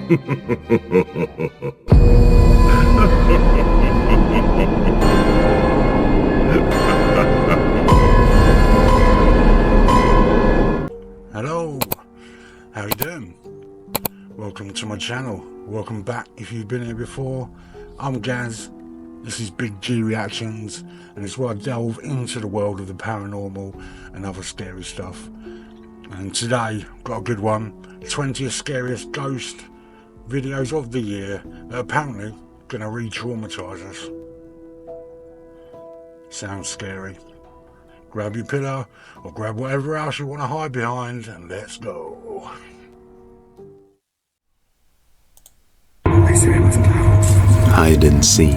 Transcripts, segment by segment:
Hello, how you doing? Welcome to my channel. Welcome back if you've been here before. I'm Gaz. This is Big G Reactions, and it's where I delve into the world of the paranormal and other scary stuff. And today, got a good one. 20 scariest ghost videos of the year that are apparently going to re-traumatize us. Sounds scary. Grab your pillow or grab whatever else you want to hide behind and let's go. Hide and seek.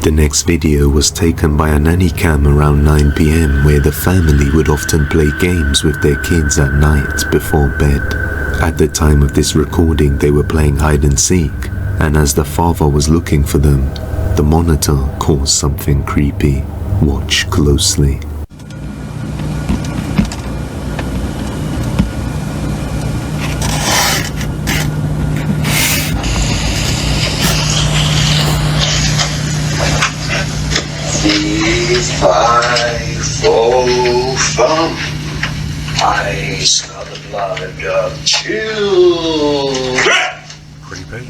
The next video was taken by a nanny cam around 9 PM where the family would often play games with their kids at night before bed. At the time of this recording they were playing hide and seek, and as the father was looking for them, the monitor caused something creepy. Watch closely. If I fall from, I smell the blood of children. Creepy.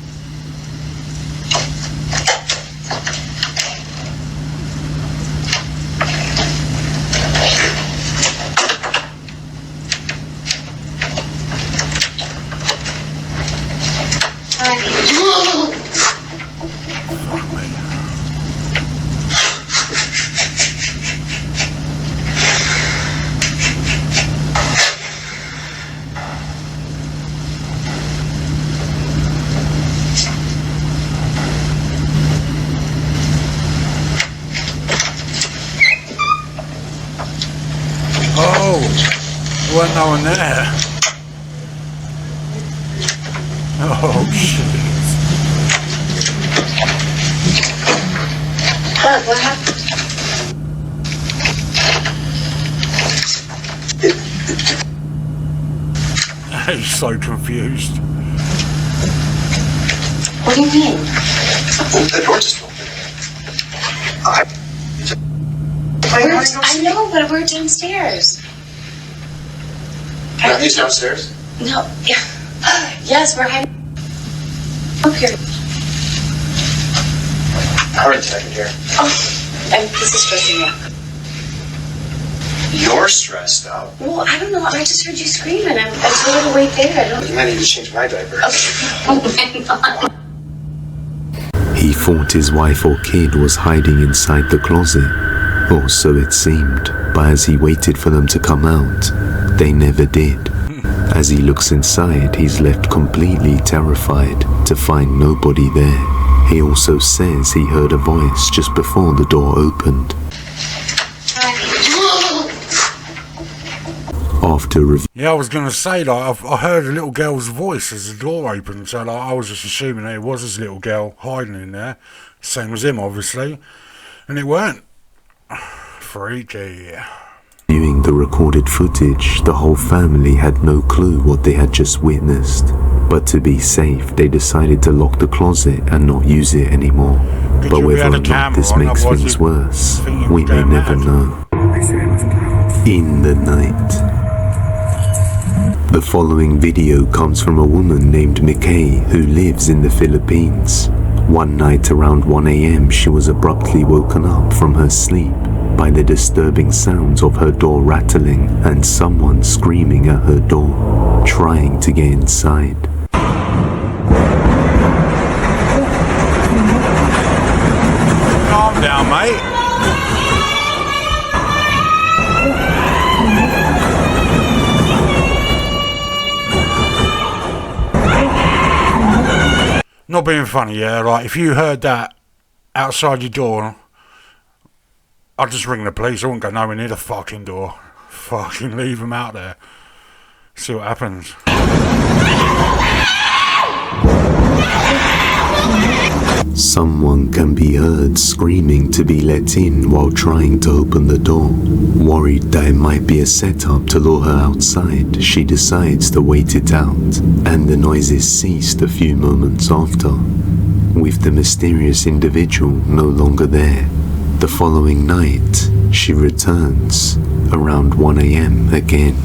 Oh, there wasn't no one there. Oh shit. What happened? He's so confused. What do you mean? The door just opened. I know, but we're downstairs. Matthew's downstairs? No, yeah. Yes, we're hiding up here. Hurry a second here. Oh, and this is stressing me out. You're stressed out. Well, I don't know. I just heard you scream, and I told her to wait there. I don't. And I need to change my diaper. Oh my God. He thought his wife or kid was hiding inside the closet, or so it seemed, but as he waited for them to come out, they never did. As he looks inside, he's left completely terrified to find nobody there. He also says he heard a voice just before the door opened. After review. Yeah, I was going to say, like, I heard a little girl's voice as the door opened, so like, I was just assuming that it was this little girl hiding in there. Same as him, obviously. And it weren't. Freaky. Viewing the recorded footage, the whole family had no clue what they had just witnessed. But to be safe, they decided to lock the closet and not use it anymore. But whether or not this makes things worse, we may never know. In the night. The following video comes from a woman named Mikay who lives in the Philippines. One night around 1 AM, she was abruptly woken up from her sleep by the disturbing sounds of her door rattling and someone screaming at her door, trying to get inside. Calm down, mate. Not being funny, yeah, like, if you heard that outside your door, I'd just ring the police. I wouldn't go nowhere near the fucking door. Fucking leave them out there. See what happens. Someone can be heard screaming to be let in while trying to open the door. Worried that it might be a setup to lure her outside, she decides to wait it out, and the noises ceased a few moments after, with the mysterious individual no longer there. The following night, she returns around 1 a.m. again.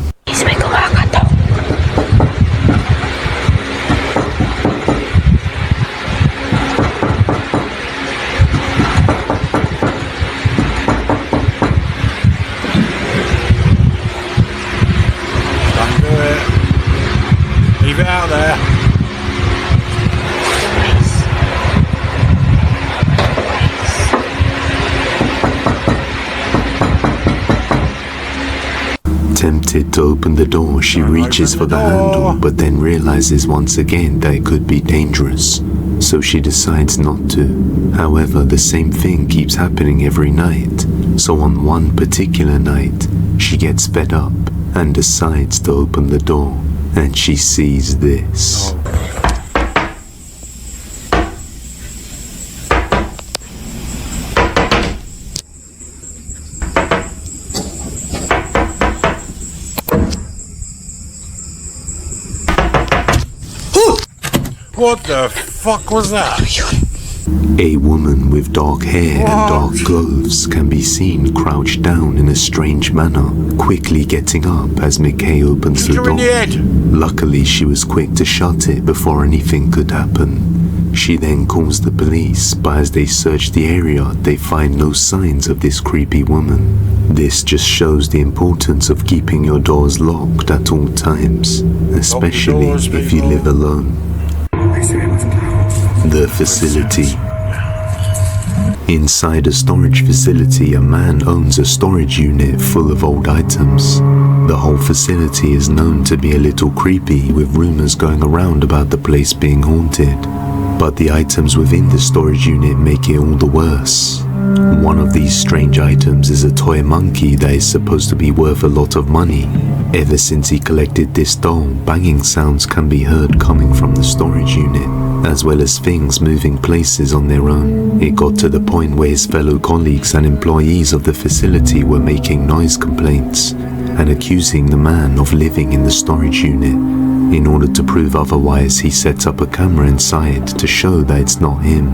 Don't do it. Leave it out there. Tempted to open the door, she reaches for the handle, but then realizes once again that it could be dangerous, so she decides not to. However, the same thing keeps happening every night, so on one particular night, she gets fed up and decides to open the door, and she sees this. What the fuck was that? A woman with dark hair and dark clothes can be seen crouched down in a strange manner, quickly getting up as McKay opens the door. Luckily, she was quick to shut it before anything could happen. She then calls the police, but as they search the area, they find no signs of this creepy woman. This just shows the importance of keeping your doors locked at all times, especially if you live alone. The facility. Inside a storage facility, a man owns a storage unit full of old items. The whole facility is known to be a little creepy, with rumors going around about the place being haunted. But the items within the storage unit make it all the worse. One of these strange items is a toy monkey that is supposed to be worth a lot of money. Ever since he collected this doll, banging sounds can be heard coming from the storage unit, as well as things moving places on their own. It got to the point where his fellow colleagues and employees of the facility were making noise complaints and accusing the man of living in the storage unit. In order to prove otherwise, he sets up a camera inside to show that it's not him,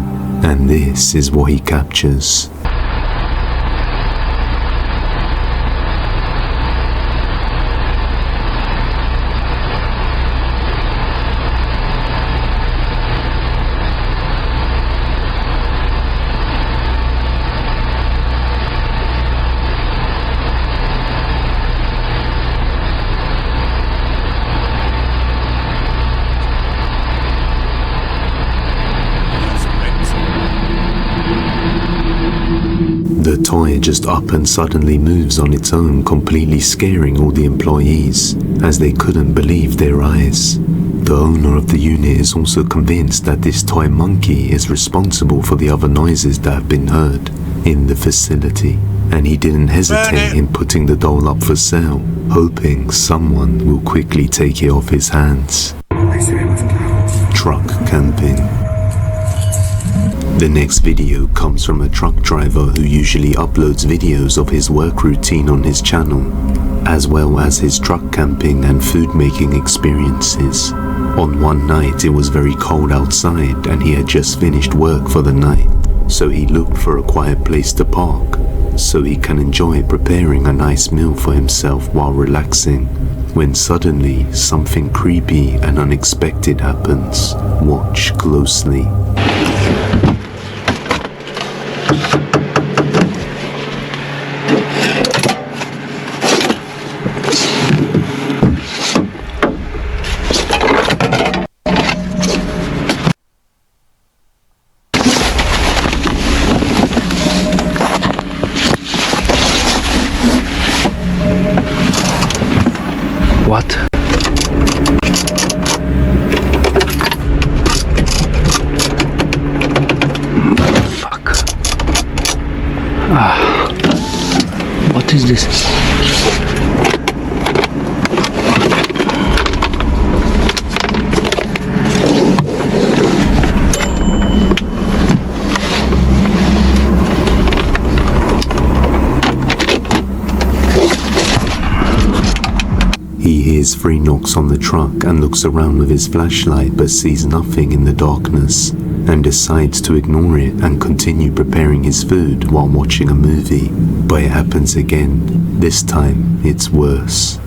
and this is what he captures. The toy just up and suddenly moves on its own, completely scaring all the employees, as they couldn't believe their eyes. The owner of the unit is also convinced that this toy monkey is responsible for the other noises that have been heard in the facility, and he didn't hesitate in putting the doll up for sale, hoping someone will quickly take it off his hands. Truck camping. The next video comes from a truck driver who usually uploads videos of his work routine on his channel, as well as his truck camping and food making experiences. On one night it was very cold outside and he had just finished work for the night, so he looked for a quiet place to park, so he can enjoy preparing a nice meal for himself while relaxing, when suddenly something creepy and unexpected happens. Watch closely. What? Fuck. What is this? hears 3 knocks on the truck and looks around with his flashlight but sees nothing in the darkness, and decides to ignore it and continue preparing his food while watching a movie. But it happens again. This time, it's worse.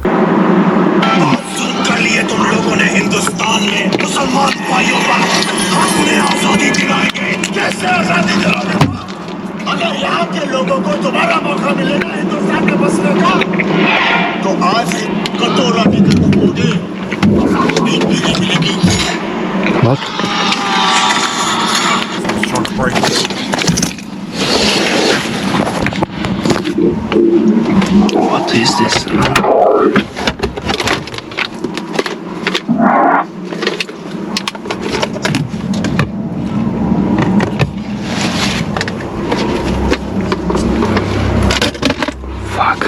What? Trying to break it. What is this? Fuck.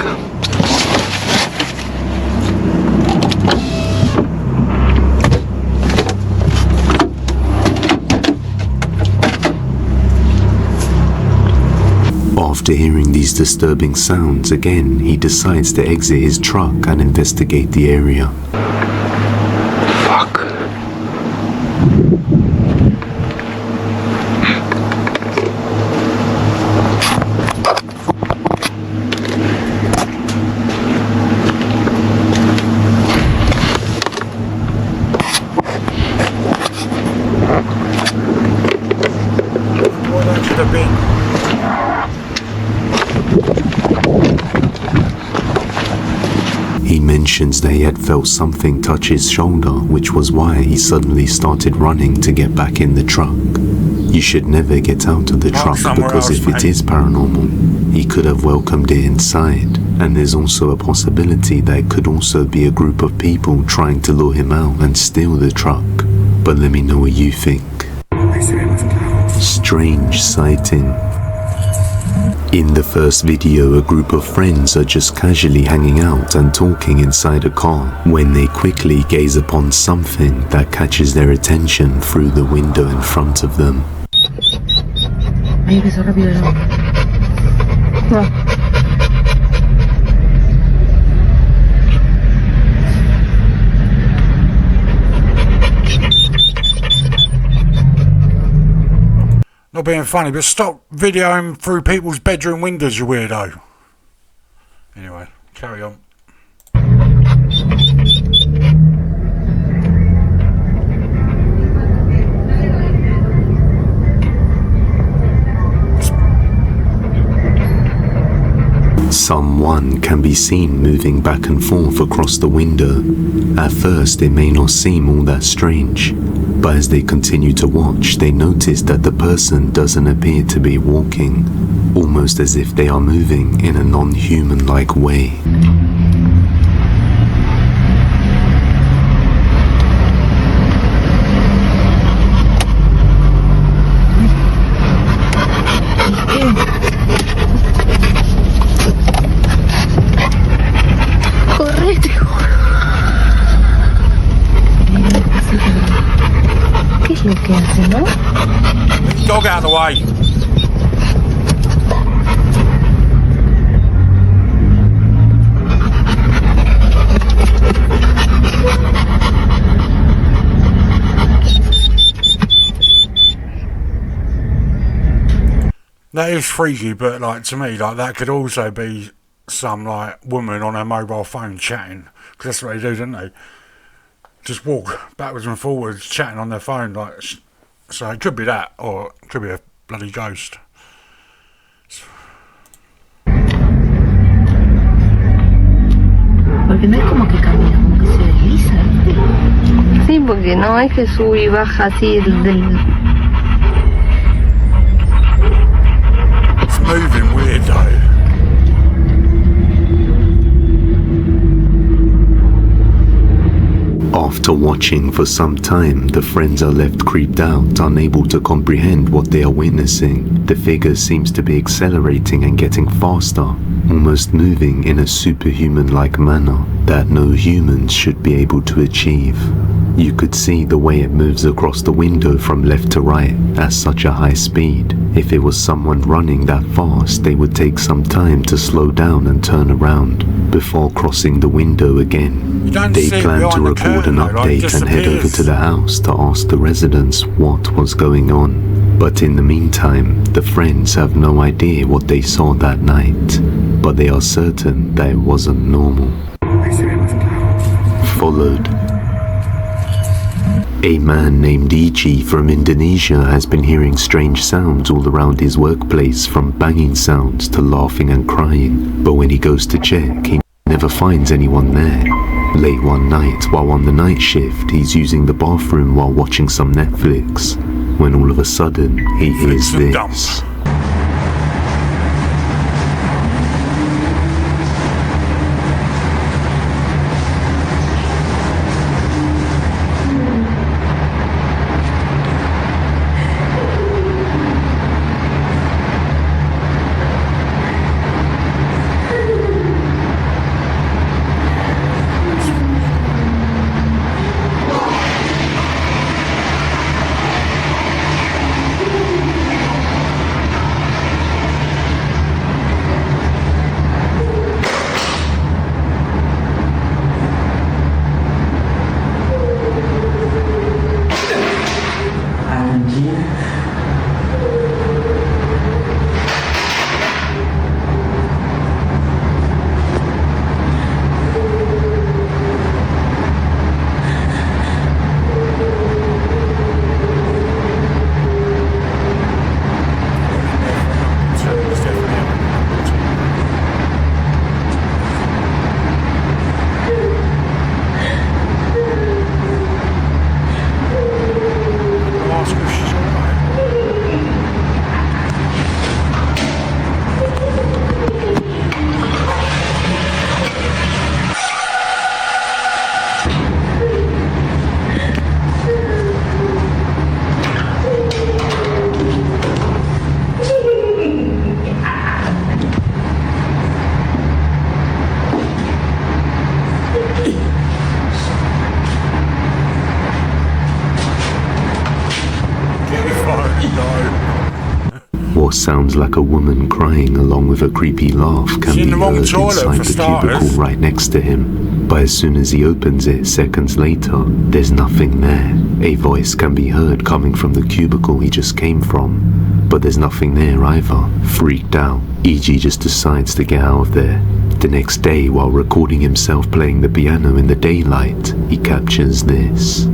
After hearing these disturbing sounds again, he decides to exit his truck and investigate the area. Fuck. What that should have been. He mentions that he had felt something touch his shoulder, which was why he suddenly started running to get back in the truck. You should never get out of the Park truck somewhere because else, if it mate. is paranormal, he could have welcomed it inside, and there's also a possibility that it could also be a group of people trying to lure him out and steal the truck. But let me know what you think. Strange sighting. In the first video, a group of friends are just casually hanging out and talking inside a car when they quickly gaze upon something that catches their attention through the window in front of them. Ahí empezó rápido ya. No. Not being funny, but stop videoing through people's bedroom windows, you weirdo. Anyway, carry on. Someone can be seen moving back and forth across the window. At first, it may not seem all that strange, but as they continue to watch, they notice that the person doesn't appear to be walking, almost as if they are moving in a non-human-like way. Correte. ¿Qué es lo que hace, no? Dog out of the way. That is freaky, but like to me, like that could also be some like woman on her mobile phone chatting, because that's what they do, don't they? Just walk backwards and forwards, chatting on their phone, like. So it could be that, or it could be a bloody ghost. Porque no es como que camina, como que se desliza, ¿viste? Sí, porque no es que sube y baja así del... It's moving weird though. After watching for some time, the friends are left creeped out, unable to comprehend what they are witnessing. The figure seems to be accelerating and getting faster, almost moving in a superhuman-like manner that no humans should be able to achieve. You could see the way it moves across the window from left to right at such a high speed. If it was someone running that fast, they would take some time to slow down and turn around before crossing the window again. They planned to record an update and head over to the house to ask the residents what was going on. But in the meantime, the friends have no idea what they saw that night, but they are certain that it wasn't normal. Followed. A man named EG from Indonesia has been hearing strange sounds all around his workplace, from banging sounds to laughing and crying, but when he goes to check, he never finds anyone there. Late one night, while on the night shift, he's using the bathroom while watching some Netflix, when all of a sudden, he hears this. What sounds like a woman crying along with a creepy laugh can be heard inside the cubicle right next to him. But as soon as he opens it seconds later, there's nothing there. A voice can be heard coming from the cubicle he just came from, but there's nothing there either. Freaked out, EG just decides to get out of there. The next day, while recording himself playing the piano in the daylight, he captures this.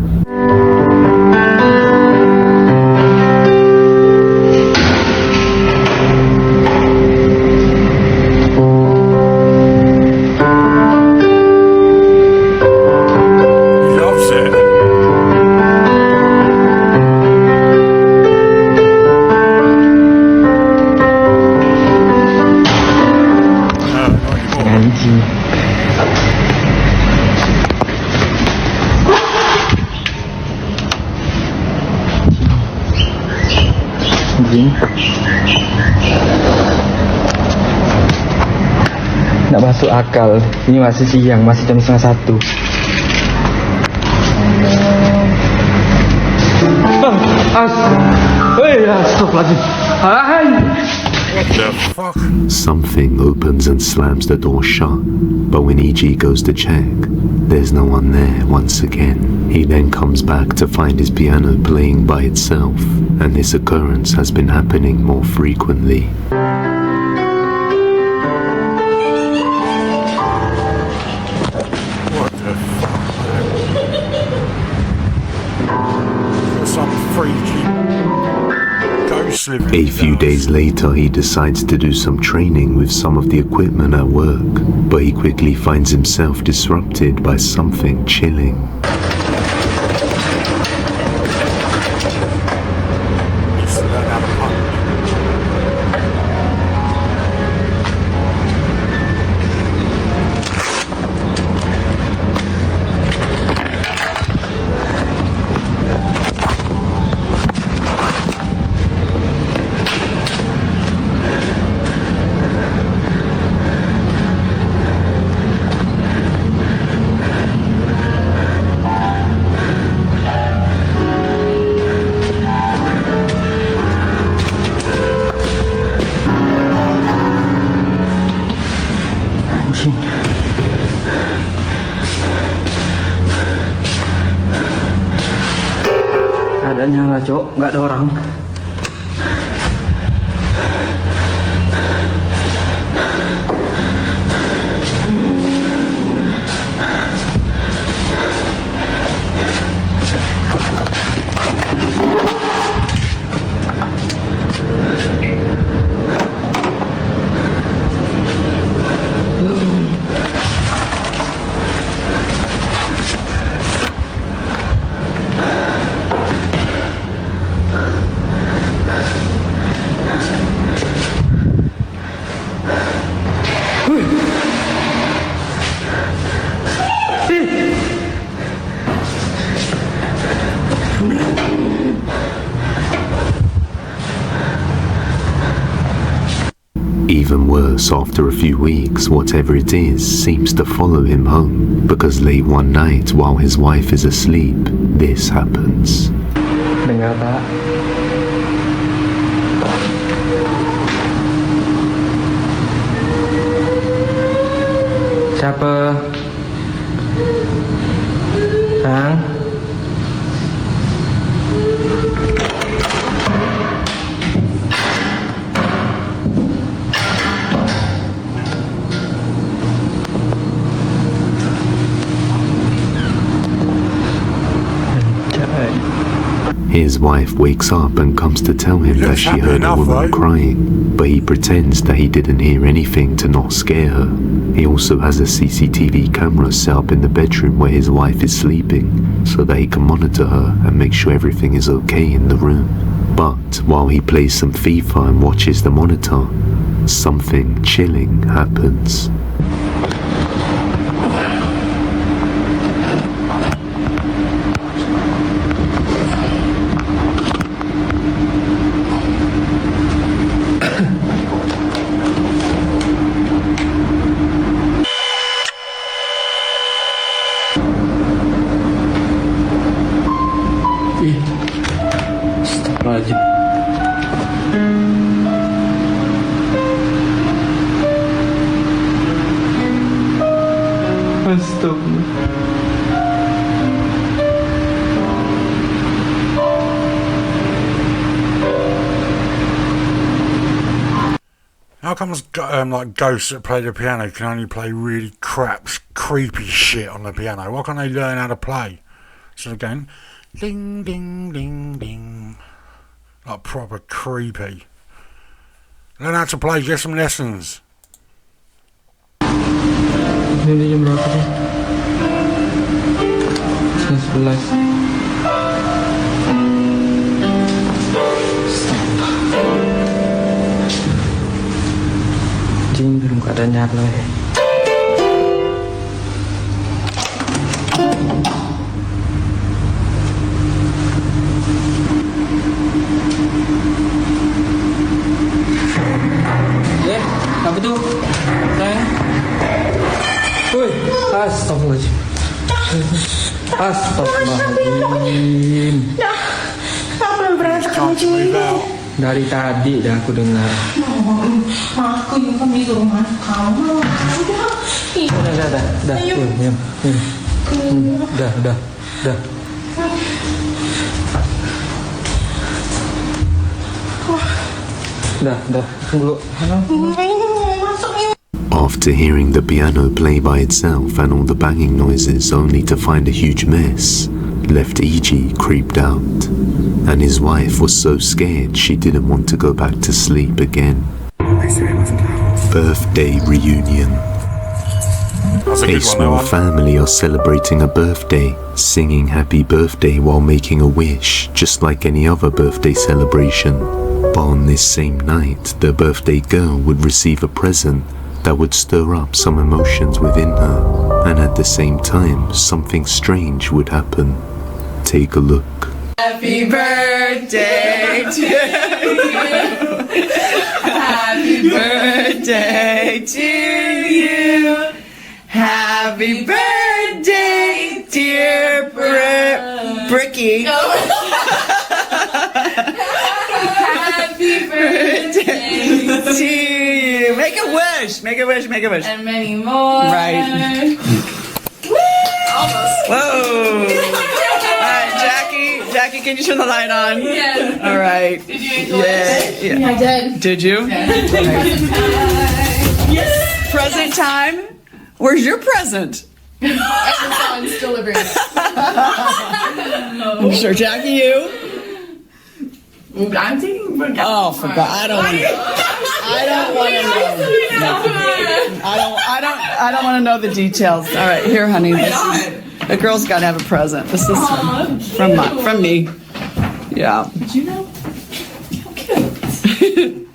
Nggak masuk akal. Ini masih siang, masih jam 1:30. What the fuck? Something opens and slams the door shut, but when EG goes to check, there's no one there once again. He then comes back to find his piano playing by itself, and this occurrence has been happening more frequently. What the fuck, man? Some freaky ghost living. A few days later, he decides to do some training with some of the equipment at work, but he quickly finds himself disrupted by something chilling. Gak nyala, Cok. Gak ada orang. Even worse, after a few weeks, whatever it is seems to follow him home, because late one night while his wife is asleep, this happens. Dengar tak? Siapa? Sang? His wife wakes up and comes to tell him that she heard a woman crying, but he pretends that he didn't hear anything to not scare her. He also has a CCTV camera set up in the bedroom where his wife is sleeping, so that he can monitor her and make sure everything is okay in the room. But while he plays some FIFA and watches the monitor, something chilling happens. Astagfirullahaladzim. How comes like ghosts that play the piano can only play really crap, creepy shit on the piano? Why can't they learn how to play? So again, ding, ding, ding, ding, like proper creepy. Learn how to play. Get some lessons. Ini jam berapa sih? Jam 11. Jing belum keadaan nyala ya. Apa tuh? Sayang. Woi, astagfirullahaladzim. Astagfirullahaladzim. Apa yang berasa kamu cium? Dari tadi dah aku dengar. Aku yang kami di rumah kamu. Udah. Udah. Dah. Tunggu. After hearing the piano play by itself and all the banging noises only to find a huge mess, left E.G. creeped out, and his wife was so scared she didn't want to go back to sleep again. Birthday reunion. A small family are celebrating a birthday, singing happy birthday while making a wish, just like any other birthday celebration. But on this same night, the birthday girl would receive a present that would stir up some emotions within her, and at the same time, something strange would happen. Take a look. Happy birthday to you. Happy birthday to you. Happy birthday, dear Bricky. Happy birthday to you. Make a wish. And many more. Right. Woo! Almost. Whoa. Alright, Jackie, can you turn the light on? Yes. All right. Did you enjoy it? Yeah. I did. Did you? Yes. Present time? Where's your present? Amazon's delivering it. I'm sure, Jackie, you? I'm taking for Oh, for God. I don't want to know. I don't want to know the details. All right, here, honey. The girl's got to have a present. This is from me. Yeah. Did you know? How cute.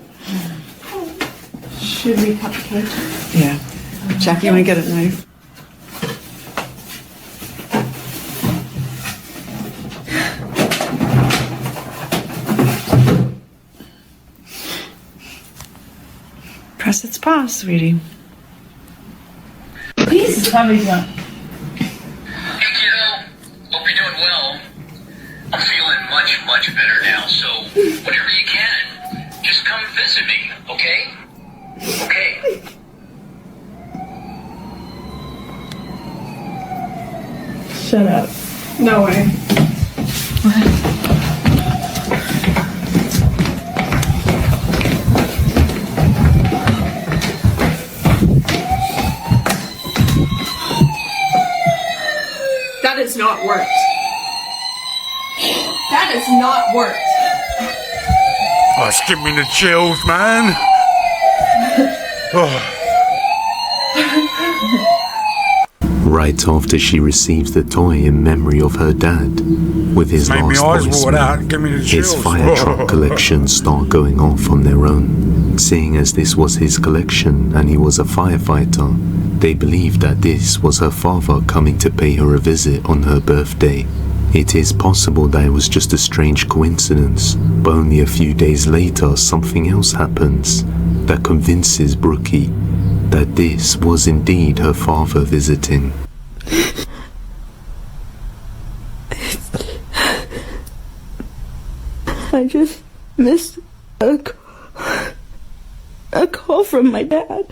Should we cut the cake? Yeah. Jackie, you want to get a knife? Press its pause, sweetie. Please tell me what. Hey kiddo, hope you're doing well. I'm feeling much better now, so whenever you can, just come visit me, okay? Okay. Shut up. No way. That has not worked. That has not worked. Oh, it's giving me the chills, man. Oh. Right after she receives the toy in memory of her dad, with his Made me last eyes water out. voicemail, Give me the his chills. fire truck collections start going off on their own. Seeing as this was his collection and he was a firefighter, they believed that this was her father coming to pay her a visit on her birthday. It is possible that it was just a strange coincidence, but only a few days later something else happens that convinces Brookie that this was indeed her father visiting. I just missed a call from my dad.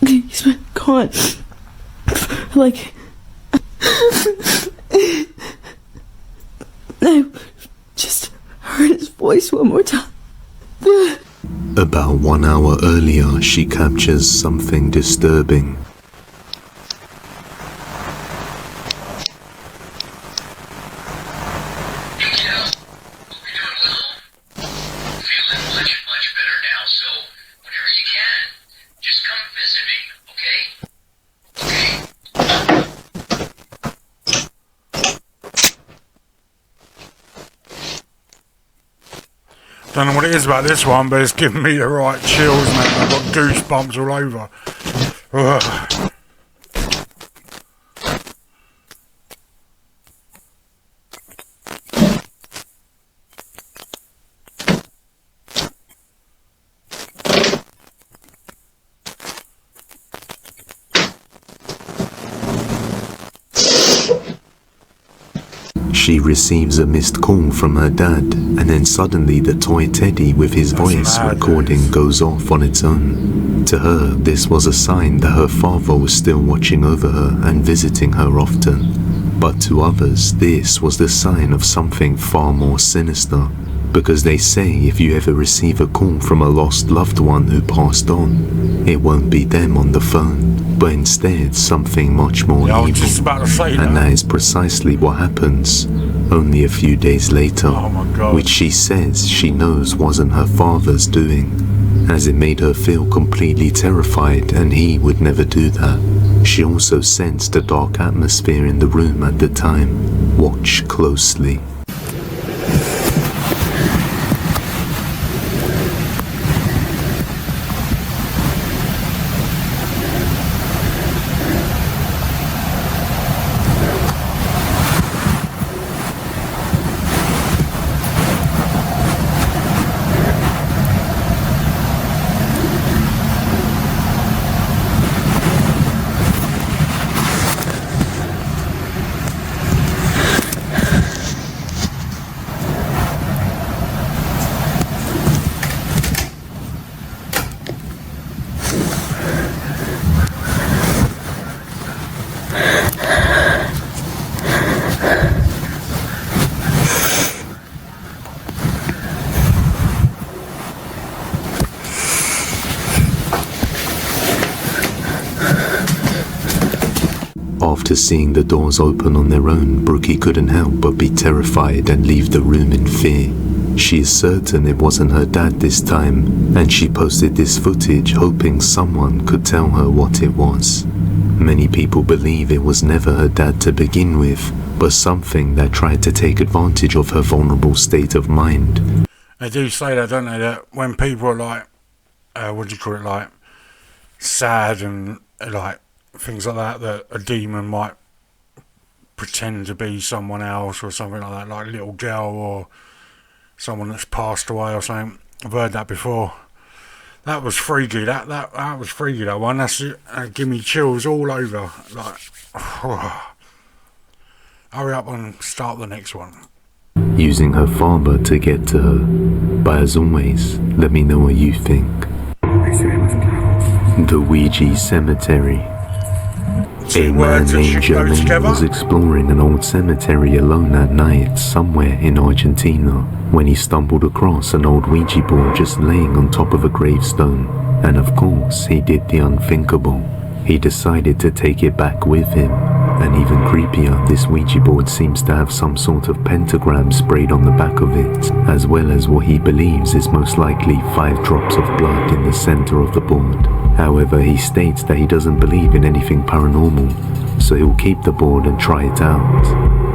He's been gone for like I just heard his voice one more time. About 1 hour earlier, she captures something disturbing. Hey kiddo, hope you're doing well. I'm feeling much better now, so whenever you can, just come visit me, okay? Okay. Don't know what it is about this one, but it's giving me the right chills, man. I've got goosebumps all over. Ugh. She receives a missed call from her dad, and then suddenly the toy teddy with his voice recording goes off on its own. To her, this was a sign that her father was still watching over her and visiting her often. But to others, this was the sign of something far more sinister, because they say if you ever receive a call from a lost loved one who passed on, it won't be them on the phone, but instead something much more Yeah, I was evil. just about to say And that. that is precisely what happens only a few days later, Oh my God. which she says she knows wasn't her father's doing, as it made her feel completely terrified and he would never do that. She also sensed a dark atmosphere in the room at the time. Watch closely. after seeing the doors open on their own, Brookie couldn't help but be terrified and leave the room in fear. She is certain it wasn't her dad this time, and she posted this footage hoping someone could tell her what it was. Many people believe it was never her dad to begin with, but something that tried to take advantage of her vulnerable state of mind. They do say that, don't they, that when people are like, what do you call it, like, sad and like things like that, that a demon might pretend to be someone else or something like that, like a little girl or someone that's passed away or something. I've heard that before. That was freaky. That was freaky. That one. That's give me chills all over. Like, hurry up and start the next one. Using her father to get to her. But as always, let me know what you think. The Ouija Cemetery. A man named Jermaine was exploring an old cemetery alone at night somewhere in Argentina when he stumbled across an old Ouija board just laying on top of a gravestone. And of course, he did the unthinkable. He decided to take it back with him. And even creepier, this Ouija board seems to have some sort of pentagram sprayed on the back of it, as well as what he believes is most likely 5 drops of blood in the center of the board. However, he states that he doesn't believe in anything paranormal, so he'll keep the board and try it out.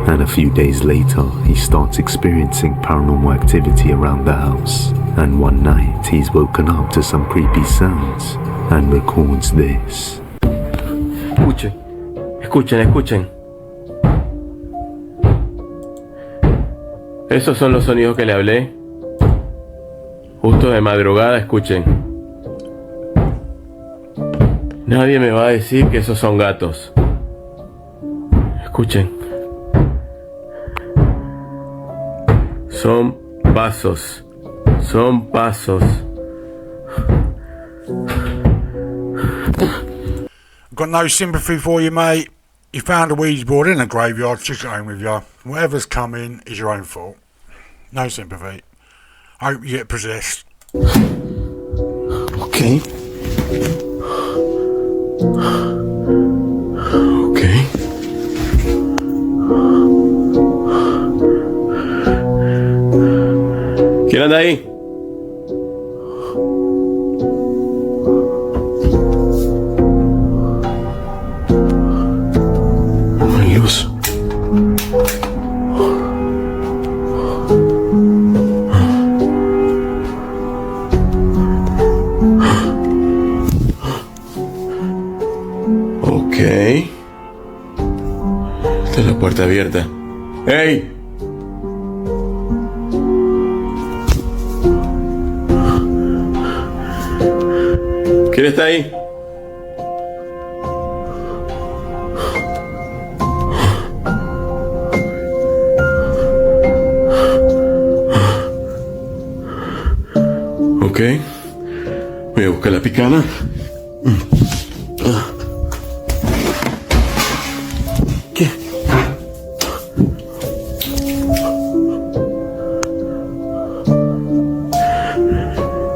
And a few days later, he starts experiencing paranormal activity around the house. And one night, he's woken up to some creepy sounds and records this. Escuchen. Esos son los sonidos que le hablé. Justo de madrugada, escuchen. Nadie me va a decir que esos son gatos. Escuchen. Son pasos. Got no sympathy for you, mate. You found a Ouija board in a graveyard, took it home with you. Whatever's coming is your own fault. No sympathy. I hope you get possessed. Okay. ¿Quién anda ahí? Luz. Ok. Está la puerta abierta. ¡Ey! ¿Quién está ahí? Ok. Voy a buscar la picana. ¿Qué?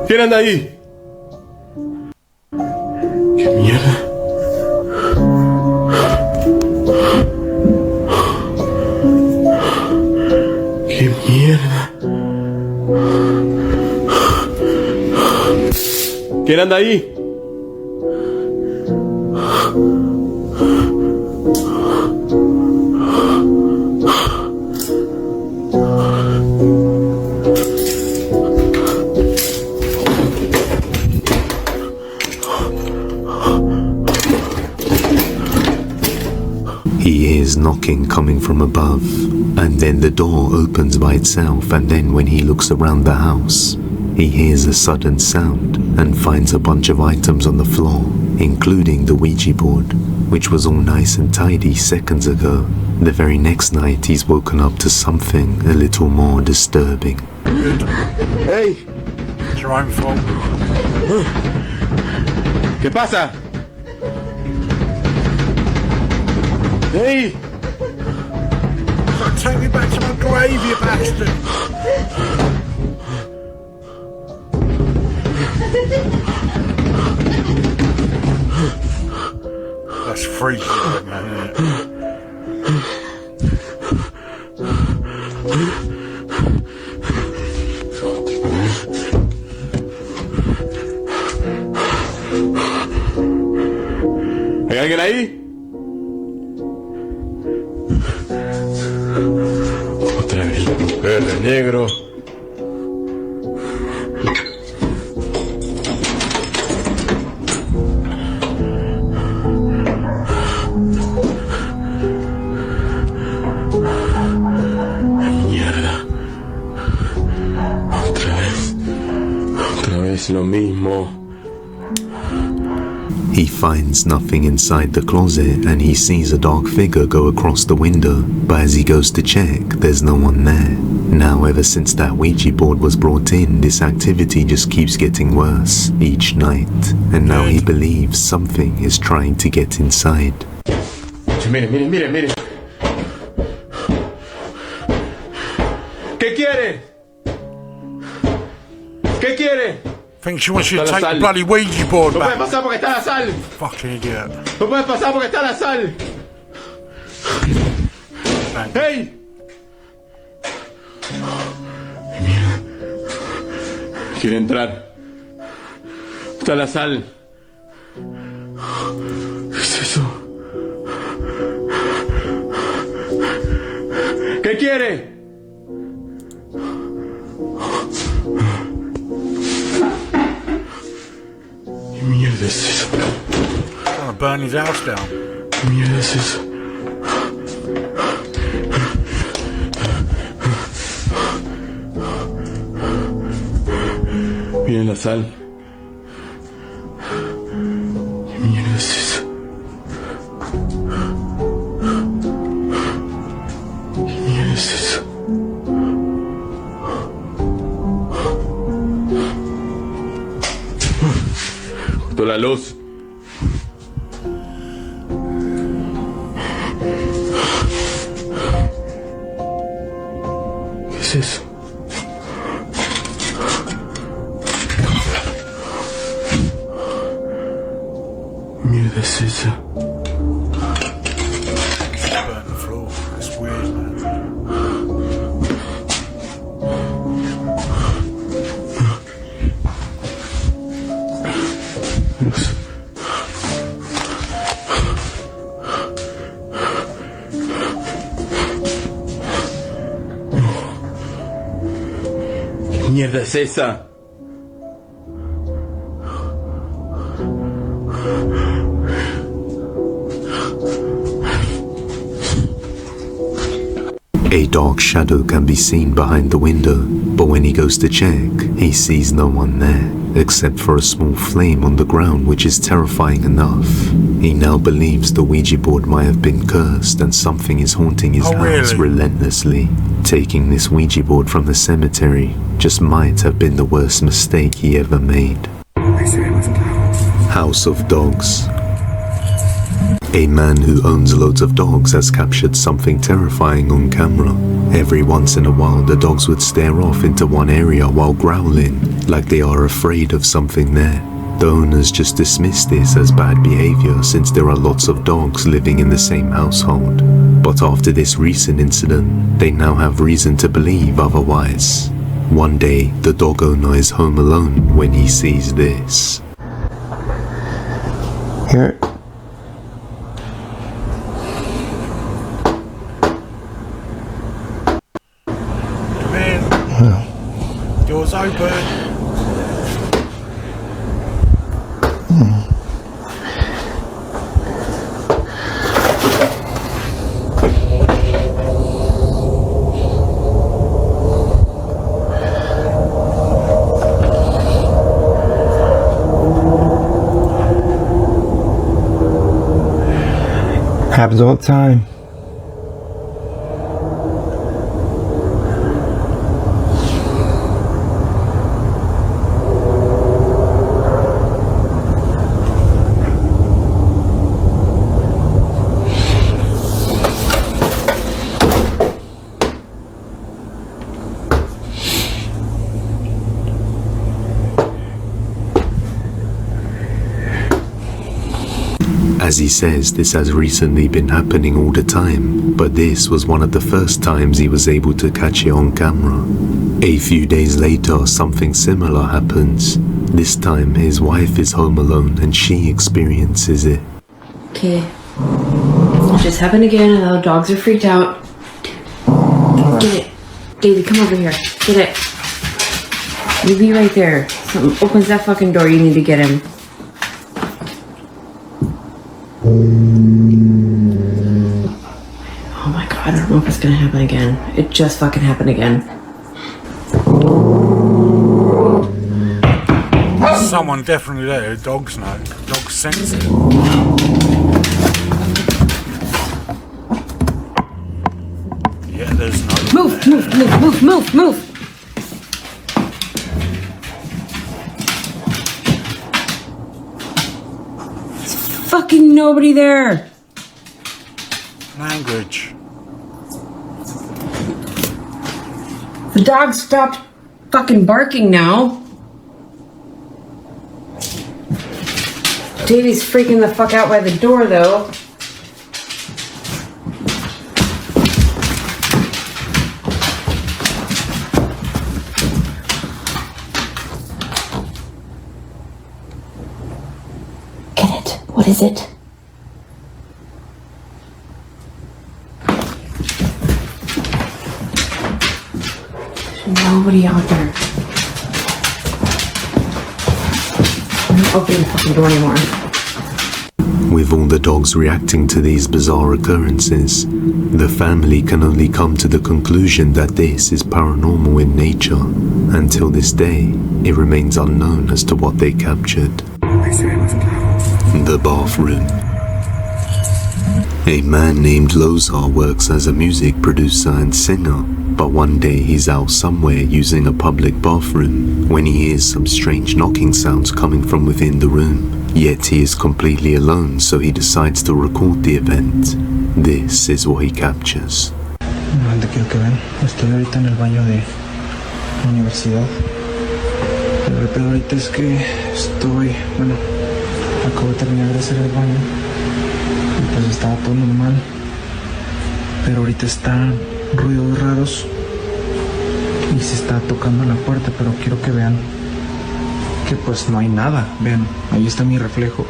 ¿Quién anda ahí? ¿Qué mierda? ¿Qué mierda? ¿Quién anda ahí? He hears knocking coming from above, and then the door opens by itself, and then when he looks around the house, he hears a sudden sound and finds a bunch of items on the floor, including the Ouija board, which was all nice and tidy seconds ago. The very next night, he's woken up to something a little more disturbing. ¡Hey! It's your own fault. ¿Qué pasa? ¡Hey! Take me back to my grave, you bastard! That's freaky, man, isn't it? ¿Hay alguien ahí? Otra vez la mujer de negro. Mierda. Otra vez lo mismo. He finds nothing inside the closet and he sees a dark figure go across the window, but as he goes to check, there's no one there. Now, ever since that Ouija board was brought in, this activity just keeps getting worse each night, and now he believes something is trying to get inside. Mire, mire, mire, mire. ¿Qué quiere? ¿Qué quiere? I think she wants you to take the bloody Ouija board No puede back. pasar porque está la sal. Fucking idiot. No puede pasar porque está la sal. ¡Hey! Quiere entrar. Está la sal. ¿Qué es eso? ¿Qué quiere? ¿Qué mierda es eso? Trying to burn his house down. ¿Qué mierda es eso? Miren la sal. ¿Qué mierda es eso? ¿Qué mierda es eso? Cortó la luz. ¿Qué es eso? Mierda es esa. Burnt the floor. That's weird, man. ¿Qué mierda es esa? A dark shadow can be seen behind the window, but when he goes to check, he sees no one there, except for a small flame on the ground which is terrifying enough. He now believes the Ouija board might have been cursed and something is haunting his house relentlessly. Taking this Ouija board from the cemetery just might have been the worst mistake he ever made. House of Dogs. A man who owns loads of dogs has captured something terrifying on camera. Every once in a while, the dogs would stare off into one area while growling, like they are afraid of something there. The owners just dismiss this as bad behavior since there are lots of dogs living in the same household. But after this recent incident, they now have reason to believe otherwise. One day, the dog owner is home alone when he sees this. Here. Doors open. Happens all the time. As he says this has recently been happening all the time, but this was one of the first times he was able to catch it on camera. A few days later, something similar happens. This time, his wife is home alone and she experiences it. Okay. It just happened again and the dogs are freaked out. Get it. David, come over here. Get it. You be right there. Something opens that fucking door, you need to get him. Oh my god, I don't know if it's gonna happen again. It just fucking happened again. Someone definitely there. Dogs know. Dogs sense it. Yeah, there's no. Move! There's fucking nobody there. Language. The dog stopped fucking barking now. Davey's freaking the fuck out by the door though. Get it. What is it? There's nobody out there. I'm not opening the fucking door anymore. With all the dogs reacting to these bizarre occurrences, the family can only come to the conclusion that this is paranormal in nature. Until this day, it remains unknown as to what they captured. The bathroom. A man named Lozar works as a music producer and singer, but one day he's out somewhere using a public bathroom when he hears some strange knocking sounds coming from within the room. Yet he is completely alone, so he decides to record the event. This is what he captures. Normalmente quiero que vean, estoy ahorita en el baño de la universidad. El pedo ahorita es que acabo de terminar de hacer el baño y pues estaba todo normal, pero ahorita están ruidos raros y se está tocando la puerta, pero quiero que vean que pues no hay nada. Vean, ahí está mi reflejo,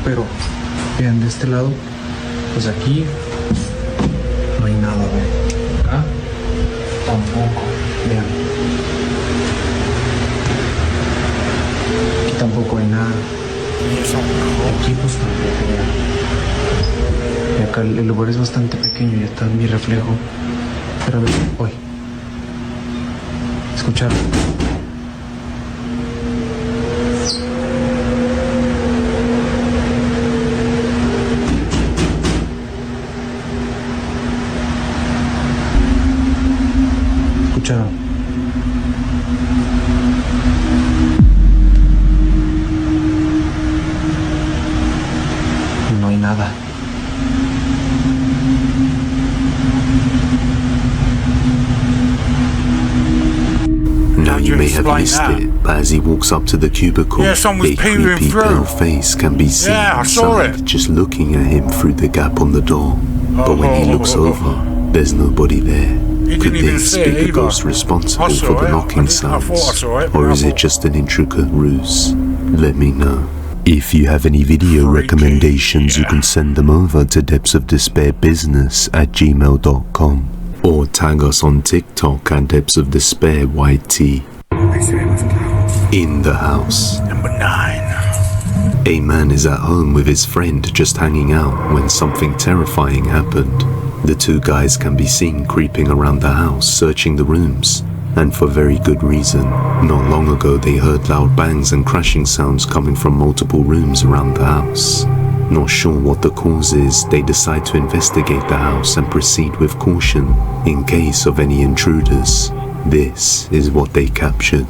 pero vean de este lado, pues aquí no hay nada, vean, acá tampoco, vean, aquí tampoco hay nada, aquí pues tampoco, vean, y acá el lugar es bastante pequeño y está mi reflejo, pero a ver, hoy, ¿escucharon? No hay nada. Now you may have missed it, but as he walks up to the cubicle, a creepy pale face can be seen inside, just looking at him through the gap on the door. But when he looks over, there's nobody there. Could this be the ghost responsible for the knocking sounds? Or is it just an intricate ruse? Let me know. If you have any video recommendations, you can send them over to depthsofdespairbusiness@gmail.com or tag us on TikTok at depthsofdespairyt. In the house. Number 9. A man is at home with his friend just hanging out when something terrifying happened. The two guys can be seen creeping around the house, searching the rooms, and for very good reason. Not long ago they heard loud bangs and crashing sounds coming from multiple rooms around the house. Not sure what the cause is, they decide to investigate the house and proceed with caution in case of any intruders. This is what they captured.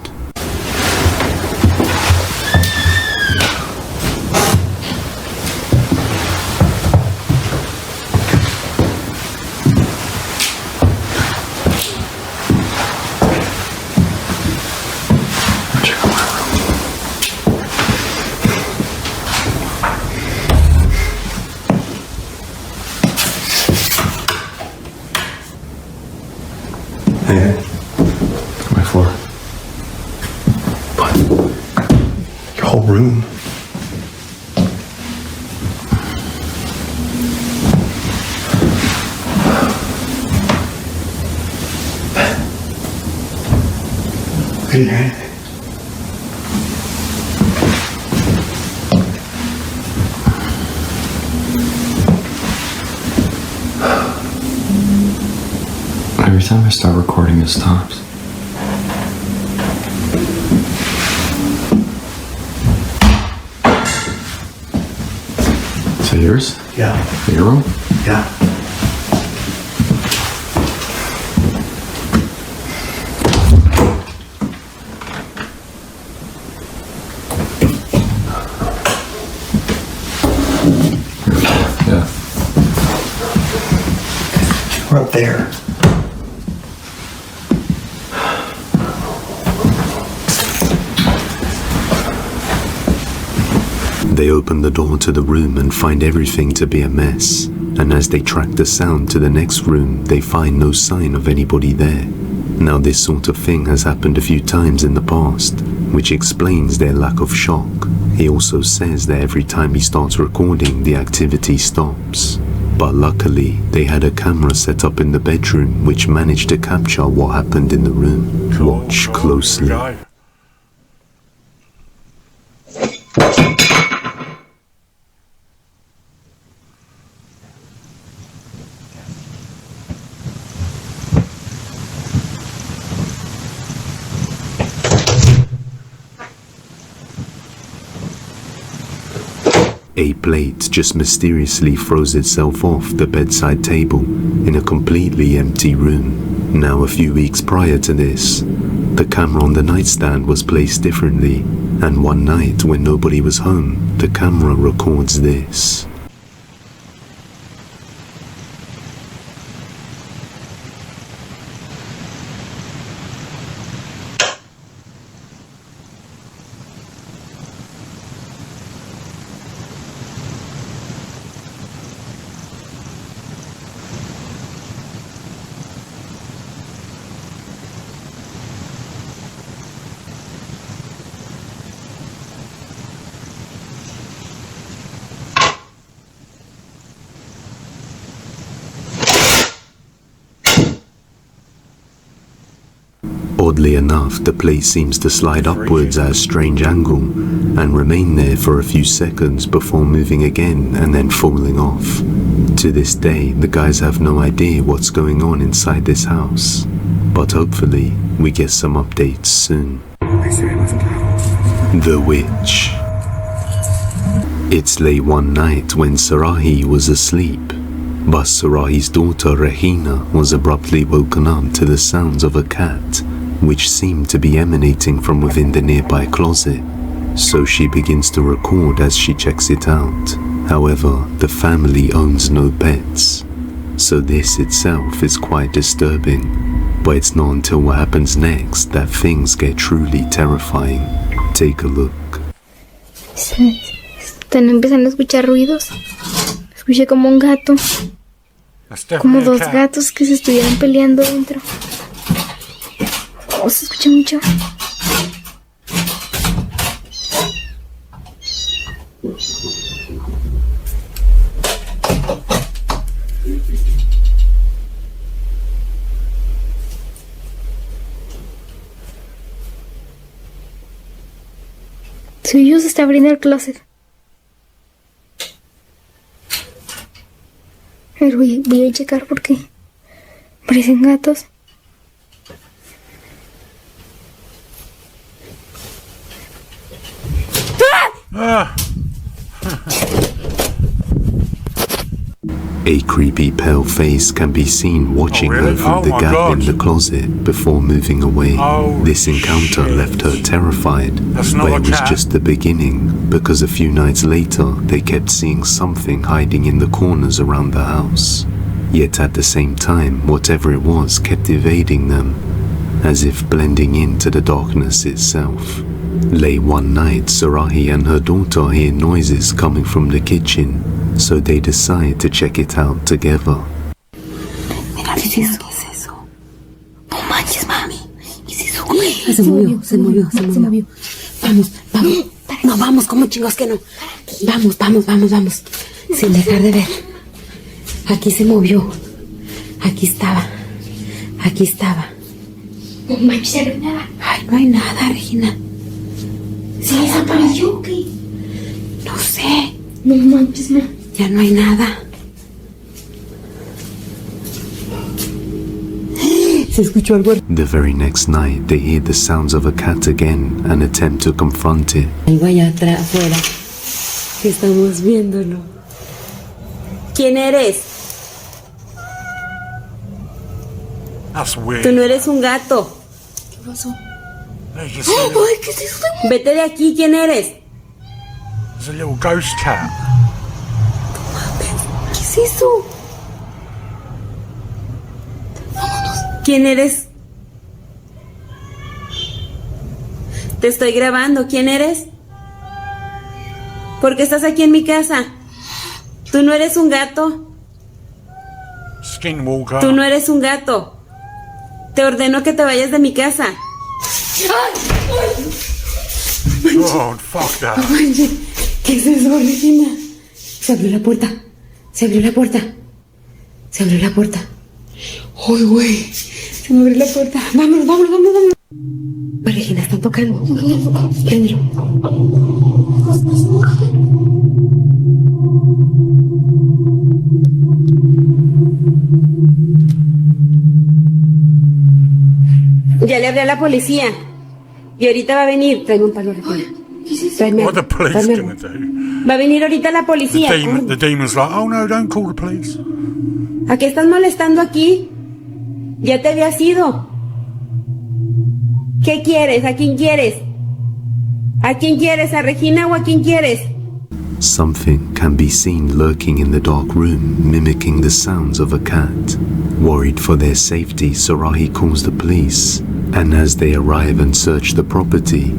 couldn't hear anything. Every time I start recording, it stops. Is that yours? Yeah. Your room? Yeah. Yeah. We're up there. They open the door to the room and find everything to be a mess. And as they track the sound to the next room, they find no sign of anybody there. Now this sort of thing has happened a few times in the past, which explains their lack of shock. He also says that every time he starts recording, the activity stops. But luckily, they had a camera set up in the bedroom which managed to capture what happened in the room. Watch closely. A plate just mysteriously throws itself off the bedside table in a completely empty room. Now, a few weeks prior to this, the camera on the nightstand was placed differently, and one night when nobody was home, the camera records this. Oddly enough, the plate seems to slide upwards at a strange angle and remain there for a few seconds before moving again and then falling off. To this day, the guys have no idea what's going on inside this house, but hopefully we get some updates soon. The Witch. It's late one night when Sarahi was asleep, but Sarahi's daughter Regina was abruptly woken up to the sounds of a cat which seemed to be emanating from within the nearby closet, so she begins to record as she checks it out. However, the family owns no pets, so this itself is quite disturbing, but it's not until what happens next that things get truly terrifying. Take a look. Están empezando a escuchar ruidos. Escuché como un gato, como dos gatos que se estuvieran peleando dentro. Oh, se escucha mucho. Su hijo se está abriendo el closet. A ver, voy a checar porque parecen gatos. A creepy pale face can be seen watching her through the gap in the closet before moving away. This encounter left her terrified, but it was just the beginning, because a few nights later they kept seeing something hiding in the corners around the house. Yet at the same time, whatever it was kept evading them, as if blending into the darkness itself. Late one night, Sarahi and her daughter hear noises coming from the kitchen, so they decide to check it out together. Mira, ¿qué es eso? No manches, mami. ¿Qué es eso? Se movió. Vamos. No, vamos, ¿cómo chingos que no? Vamos. Sin dejar de ver. Aquí se movió. Aquí estaba. No manches, nada. Ay, no hay nada, Regina. ¿Sí desapareció o qué? No sé. No manches, no. Ya no hay nada. Se escuchó algo. The very next night, they hear the sounds of a cat again and attempt to confront it. Algo allá atrás, afuera. Que estamos viéndolo. ¿Quién eres? That's weird. Tú no eres un gato. ¿Qué pasó? There's just ¡Ay, qué es eso! Vete de aquí, ¿quién eres? there's a little ghost cat. ¿Qué es eso? ¿Quién eres? Te estoy grabando. ¿Quién eres? ¿Por qué estás aquí en mi casa? Tú no eres un gato. Skinwalker. Tú no eres un gato. Te ordeno que te vayas de mi casa. Oh, fuck that. ¿Qué es eso, Regina? Se abrió la puerta. Se abrió la puerta. Se abrió la puerta. ¡Ay, güey! Se me abrió la puerta. Vámonos, vámonos, vámonos, vámonos. Regina, están tocando. Préndelo. Ya le hablé a la policía. Y ahorita va a venir. Tráeme un palo, Regina. Tráeme. What the police Tráeme. gonna do? Va a venir ahorita la policía. The demon's like, oh no, don't call the police. ¿A qué estás molestando aquí? Ya te habías ido. ¿Qué quieres? ¿A quién quieres? ¿A quién quieres? ¿A Regina o a quién quieres? Something can be seen lurking in the dark room, mimicking the sounds of a cat. Worried for their safety, Sarahi calls the police, and as they arrive and search the property,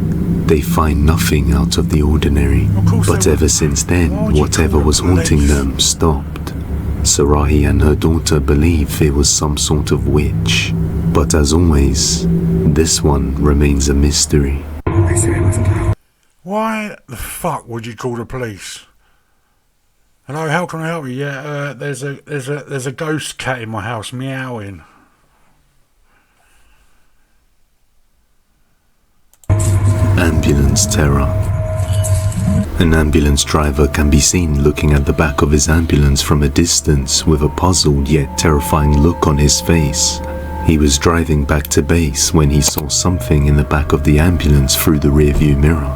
they find nothing out of the ordinary. But ever since then, whatever was haunting them stopped. Sarahi and her daughter believe it was some sort of witch, but as always, this one remains a mystery. Why the fuck would you call the police? Hello, how can I help you? Yeah, there's a ghost cat in my house meowing. Ambulance terror. An ambulance driver can be seen looking at the back of his ambulance from a distance with a puzzled yet terrifying look on his face. He was driving back to base when he saw something in the back of the ambulance through the rearview mirror.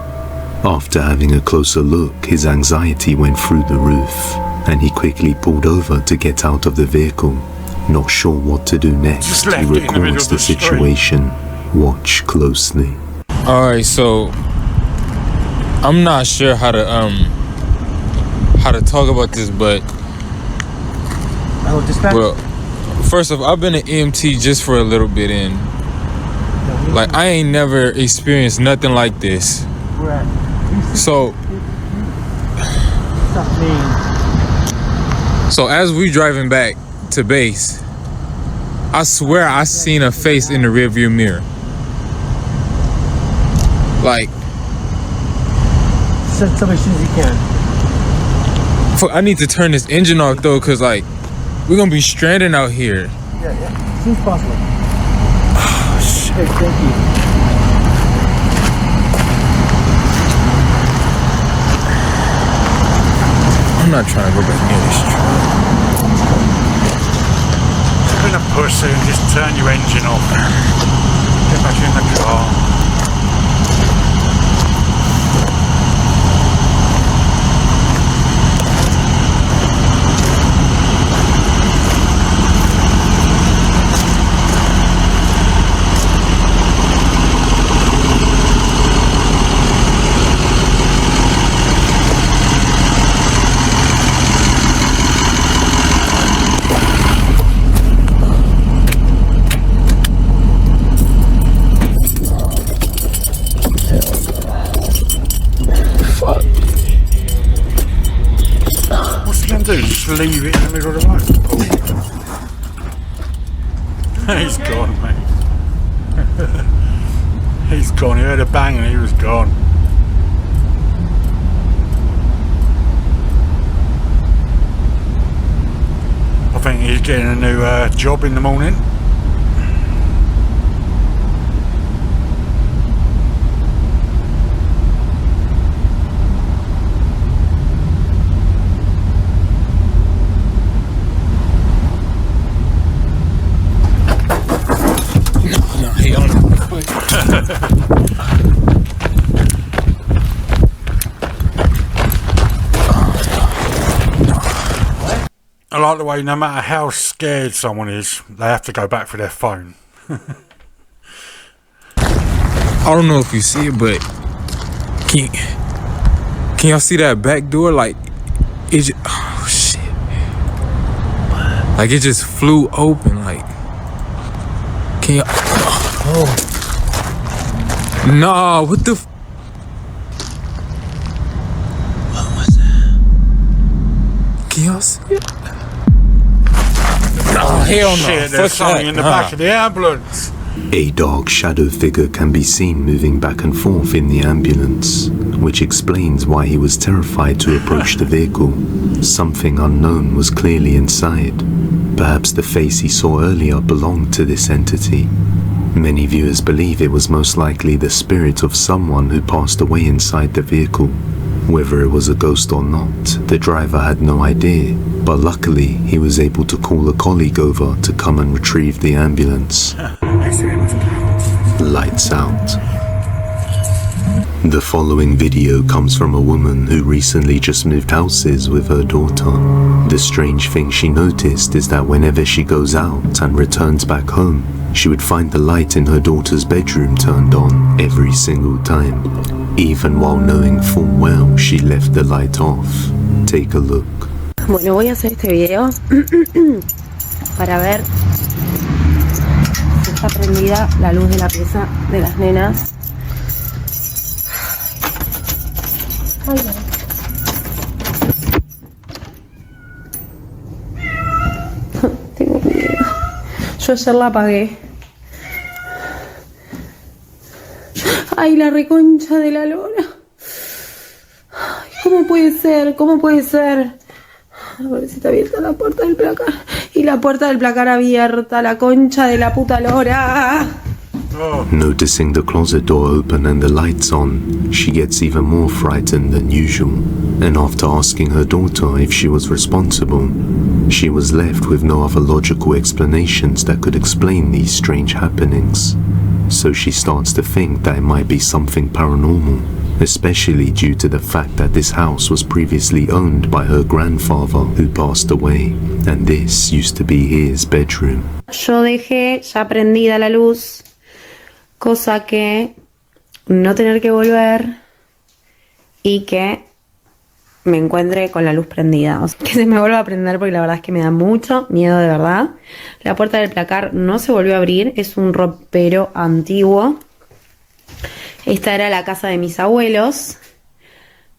After having a closer look, his anxiety went through the roof, and he quickly pulled over to get out of the vehicle. Not sure what to do next, he records the situation. Watch closely. Alright, so I'm not sure how to talk about this, but well, first off, I've been an EMT just for a little bit, and like I ain't never experienced nothing like this. So as we driving back to base, I swear I seen a face in the rearview mirror. Like, Tell me as soon as you can. I need to turn this engine off though, cause like we're gonna be stranded out here. Yeah, as soon as possible. Oh shit! Hey, thank you. I'm not trying to go back near this truck. You're a pussy and just turn your engine off. Get back in the car. Just leave it in the middle of the road. Oh. He's gone, mate. He's gone. He heard a bang and he was gone. I think he's getting a new job in the morning. the way, no matter how scared someone is, they have to go back for their phone. I don't know if you see it, but can y'all see that back door? Like, it just, oh shit. Like, it just flew open. Like, can y'all, oh. Nah, what the what was that? Can y'all see it? Oh, hell no. Shit, there's something in the back of the ambulance. A dark shadow figure can be seen moving back and forth in the ambulance, which explains why he was terrified to approach the vehicle. Something unknown was clearly inside. Perhaps the face he saw earlier belonged to this entity. Many viewers believe it was most likely the spirit of someone who passed away inside the vehicle. Whether it was a ghost or not, the driver had no idea, but luckily he was able to call a colleague over to come and retrieve the ambulance. Lights out. The following video comes from a woman who recently just moved houses with her daughter. The strange thing she noticed is that whenever she goes out and returns back home, she would find the light in her daughter's bedroom turned on every single time, even while knowing full well she left the light off. Take a look. Bueno, voy a hacer este video para ver si está prendida la luz de la pieza de las nenas. Ay, no. Tengo miedo. Yo ayer la apagué. Ay, la reconcha de la lora. Ay, ¿cómo puede ser? ¿Cómo puede ser? A ver si está abierta la puerta del placar. Y la puerta del placar abierta, la concha de la puta lora. Noticing the closet door open and the lights on, she gets even more frightened than usual, and after asking her daughter if she was responsible, she was left with no other logical explanations that could explain these strange happenings. So she starts to think that it might be something paranormal, especially due to the fact that this house was previously owned by her grandfather who passed away, and this used to be his bedroom. Yo dejé ya prendida la luz, cosa que no tener que volver y que me encuentre con la luz prendida. O sea, que se me vuelva a prender porque la verdad es que me da mucho miedo de verdad. La puerta del placar no se volvió a abrir, es un ropero antiguo. Esta era la casa de mis abuelos.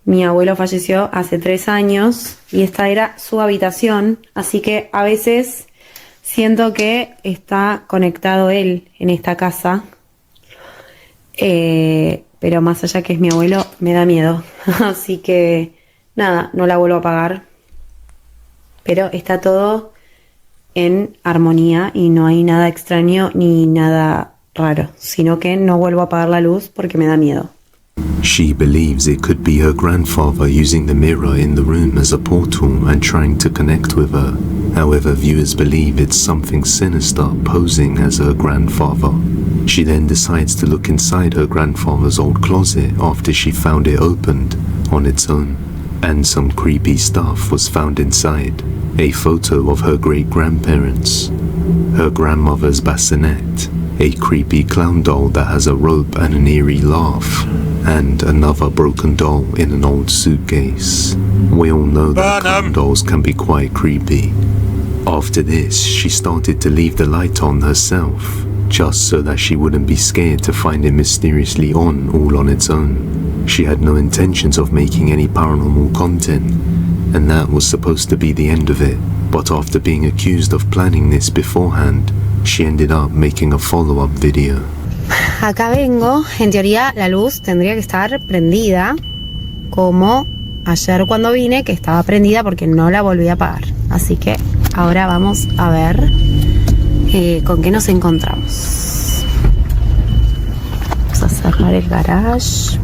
Mi abuelo falleció hace 3 años y esta era su habitación. Así que a veces siento que está conectado él en esta casa. Pero más allá que es mi abuelo, me da miedo. Así que nada, no la vuelvo a apagar. Pero está todo en armonía y no hay nada extraño ni nada raro, sino que no vuelvo a apagar la luz porque me da miedo. She believes it could be her grandfather using the mirror in the room as a portal and trying to connect with her. However, viewers believe it's something sinister posing as her grandfather. She then decides to look inside her grandfather's old closet after she found it opened on its own. And some creepy stuff was found inside. A photo of her great-grandparents, her grandmother's bassinet, a creepy clown doll that has a rope and an eerie laugh, and another broken doll in an old suitcase. We all know that clown dolls can be quite creepy. After this, she started to leave the light on herself, just so that she wouldn't be scared to find it mysteriously on all on its own. She had no intentions of making any paranormal content, and that was supposed to be the end of it. But after being accused of planning this beforehand, she ended up making a follow-up video. Acá vengo, en teoría la luz tendría que estar prendida, como ayer cuando vine, que estaba prendida porque no la volví a apagar. Así que ahora vamos a ver con qué nos encontramos. Vamos a cerrar el garage.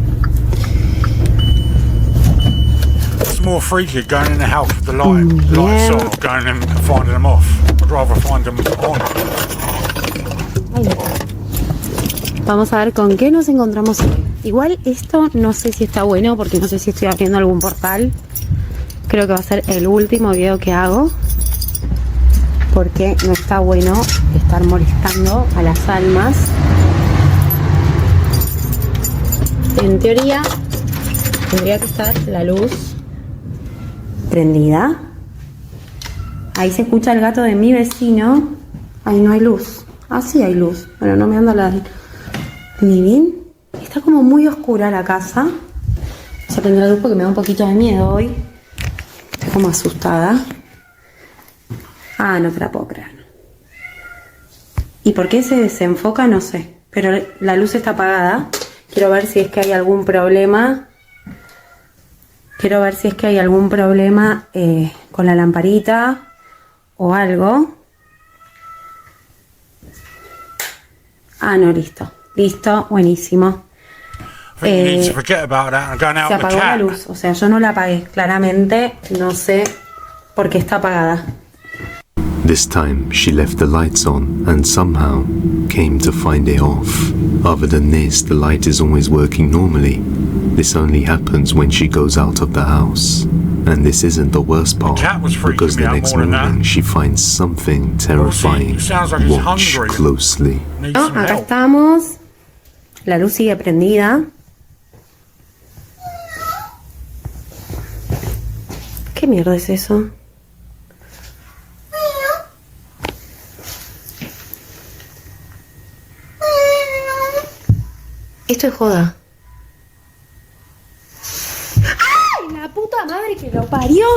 It's more freaky going in the house with the lights on or going in and finding them off. I'd rather find them on. Vamos a ver con qué nos encontramos hoy. Igual esto no sé si está bueno porque no sé si estoy abriendo algún portal. Creo que va a ser el último video que hago. porque no está bueno estar molestando a las almas. En teoría tendría que estar la luz prendida. Ahí se escucha el gato de mi vecino. Ahí no hay luz. Ah, sí hay luz. Bueno, no me anda la living. Está como muy oscura la casa. Se prende la luz porque me da un poquito de miedo hoy. Estoy como asustada. Ah, no te la puedo creer. ¿Y por qué se desenfoca? No sé. Pero la luz está apagada. Quiero ver si es que hay algún problema. Quiero ver si es que hay algún problema con la lamparita o algo. Ah, no, listo. Listo, buenísimo. Se apagó la luz, o sea, yo no la apagué. Claramente, no sé por qué está apagada. This time, she left the lights on and somehow came to find it off. Other than this, the light is always working normally. This only happens when she goes out of the house. And this isn't the worst part, because the next morning she finds something terrifying. Watch closely. No, acá estamos. La luz sigue prendida. ¿Qué mierda es eso? Esto es joda. ¡Ay, la puta madre que lo parió!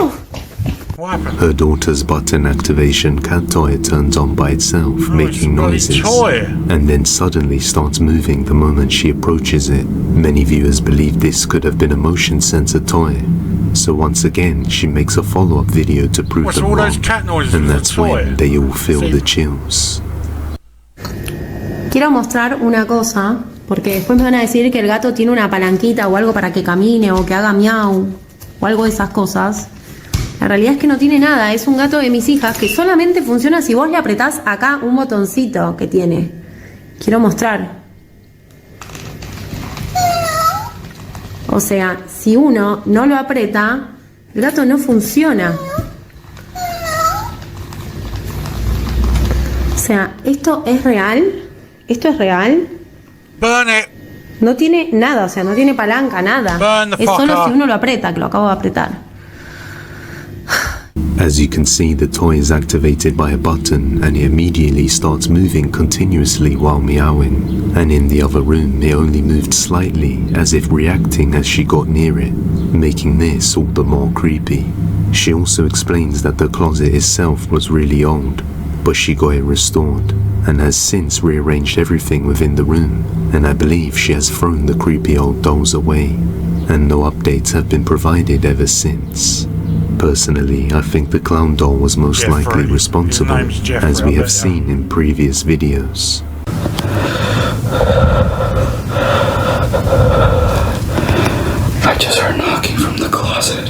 Her daughter's button activation cat toy turns on by itself, making noises, and then suddenly starts moving the moment she approaches it. Many viewers believe this could have been a motion sensor toy. So once again, she makes a follow-up video to prove them wrong, and that's when they all feel the chills. Quiero mostrar una cosa, porque después me van a decir que el gato tiene una palanquita o algo para que camine o que haga miau o algo de esas cosas. La realidad es que no tiene nada, es un gato de mis hijas que solamente funciona si vos le apretás acá un botoncito que tiene. Quiero mostrar. O sea, si uno no lo aprieta, el gato no funciona. O sea, esto es real. Esto es real. No tiene nada, o sea, no tiene palanca, nada. Es solo si uno lo aprieta, que lo acabo de apretar. As you can see, the toy is activated by a button and it immediately starts moving continuously while meowing. And in the other room, it only moved slightly, as if reacting as she got near it, making this all the more creepy. She also explains that the closet itself was really old, but she got it restored and has since rearranged everything within the room, and I believe she has thrown the creepy old dolls away, and no updates have been provided ever since. Personally, I think the clown doll was most likely responsible, as we have seen in previous videos. I just heard knocking from the closet.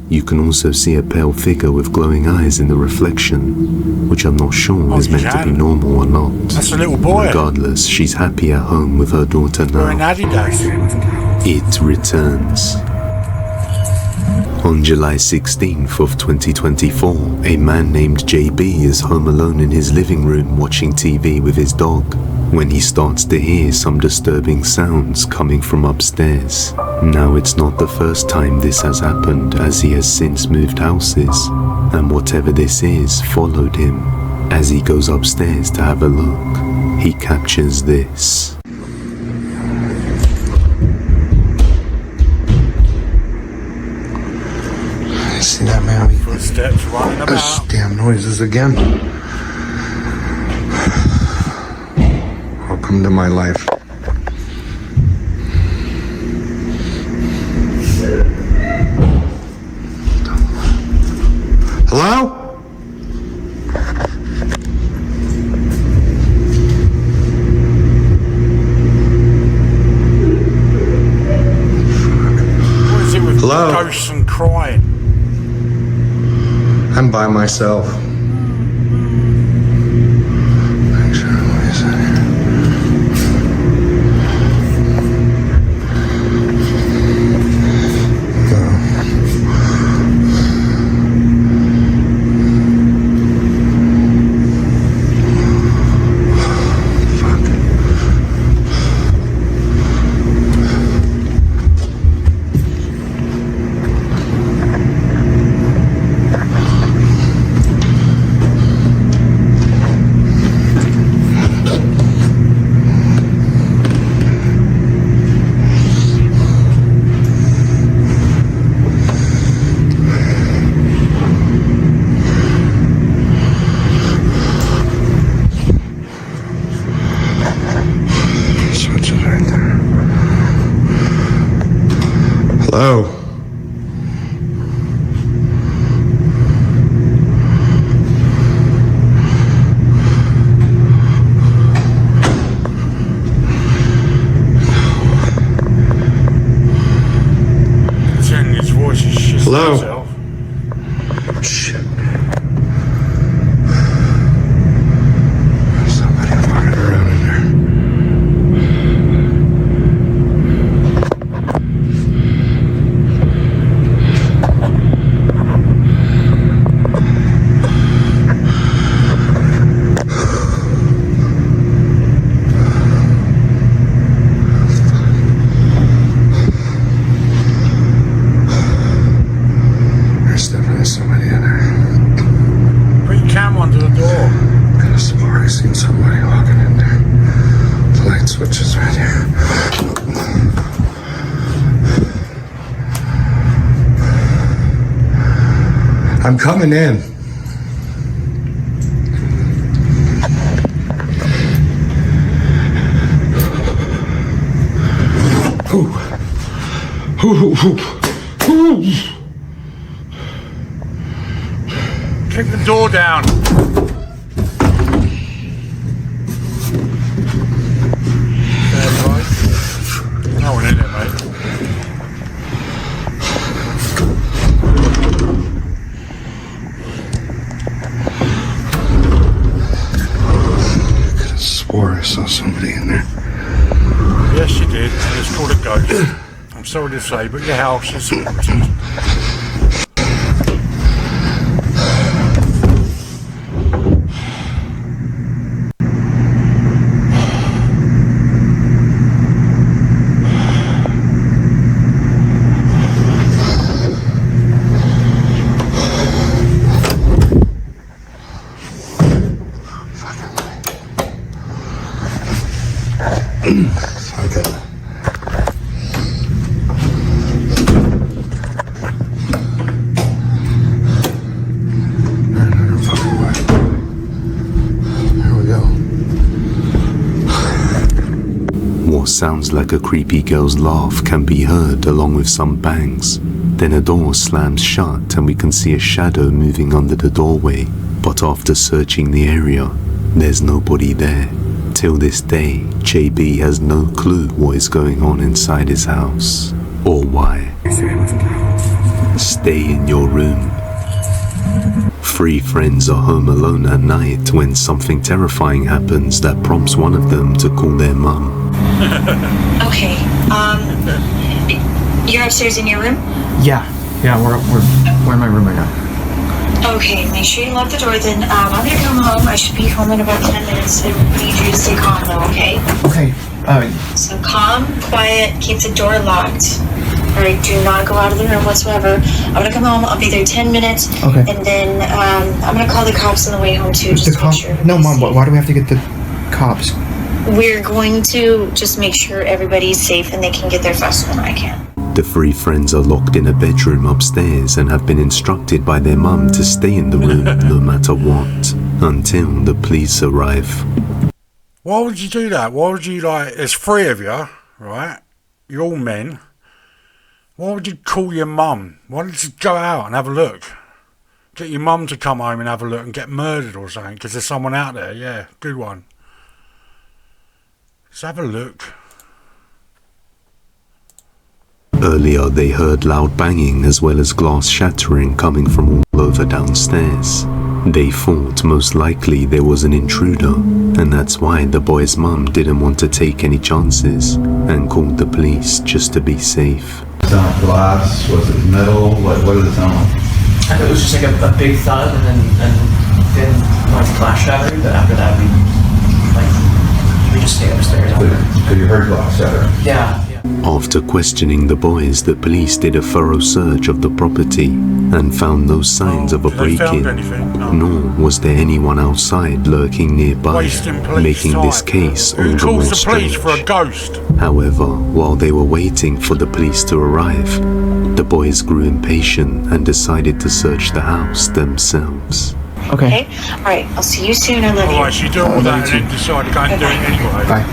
You can also see a pale figure with glowing eyes in the reflection, which I'm not sure is meant to be normal or not. That's a little boy. Regardless, she's happy at home with her daughter now. It returns. On July 16th of 2024, a man named JB is home alone in his living room watching TV with his dog, when he starts to hear some disturbing sounds coming from upstairs. Now it's not the first time this has happened, as he has since moved houses, and whatever this is followed him. As he goes upstairs to have a look, he captures this. See that, Mammy? Footsteps running about. Those damn noises again. Welcome to my life. Hello? What is it with Hello? ghosts and crying? I'm by myself. Make sure nobody's in here. Hello? Pretending his voice is shit. Hello? Shit. Somebody fucking around in there. There's definitely somebody in there. Put your camera under the door. Could have already seen somebody walking in there. The light switch is right here. I'm coming in. Ooh. Ooh. Ooh. Kick the door down. Fair right. No one in it, mate. Could have swore I saw somebody in there. Yes, you did. And it's called a ghost. I'm sorry to say, but your house is haunted. Fuck it. Here we go. What sounds like a creepy girl's laugh can be heard along with some bangs. Then a door slams shut and we can see a shadow moving under the doorway. But after searching the area, there's nobody there. Till this day, JB has no clue what is going on inside his house, or why. Stay in your room. 3 friends are home alone at night when something terrifying happens that prompts one of them to call their mum. Okay, you're upstairs in your room? Yeah, we're in my room right now. Okay, make sure you lock the door then. I'm gonna come home. I should be home in about 10 minutes. I need you to stay calm though, okay? Okay, So calm, quiet, keep the door locked. Alright, do not go out of the room whatsoever. I'm gonna come home, I'll be there 10 minutes. Okay. And then I'm gonna call the cops on the way home too, just the to make cops? sure. No, Mom, why do we have to get the cops? we're going to just make sure everybody's safe and they can get there faster than I can. The three friends are locked in a bedroom upstairs and have been instructed by their mum to stay in the room no matter what, until the police arrive. Why would you do that? Why would you, like, there's three of you, right? You're all men. Why would you call your mum? Why don't you just go out and have a look? Get your mum to come home and have a look and get murdered or something because there's someone out there. Yeah, good one. Let's have a look. Earlier they heard loud banging as well as glass shattering coming from all over downstairs. They thought most likely there was an intruder, and that's why the boy's mum didn't want to take any chances and called the police just to be safe. Sound glass? Was it metal? What did it sound like? I thought it was just like a big thud, and then like glass shattered. But after that, we just stayed upstairs. So you heard glass shatter? Yeah. After questioning the boys, the police did a thorough search of the property and found no signs of a break-in, nor was there anyone outside lurking nearby, making this case all the more strange. For a ghost? However, while they were waiting for the police to arrive, the boys grew impatient and decided to search the house themselves. Okay. Alright, I'll see you soon. I love you. Alright, so you do all that and then decide to go and do it anyway. Bye.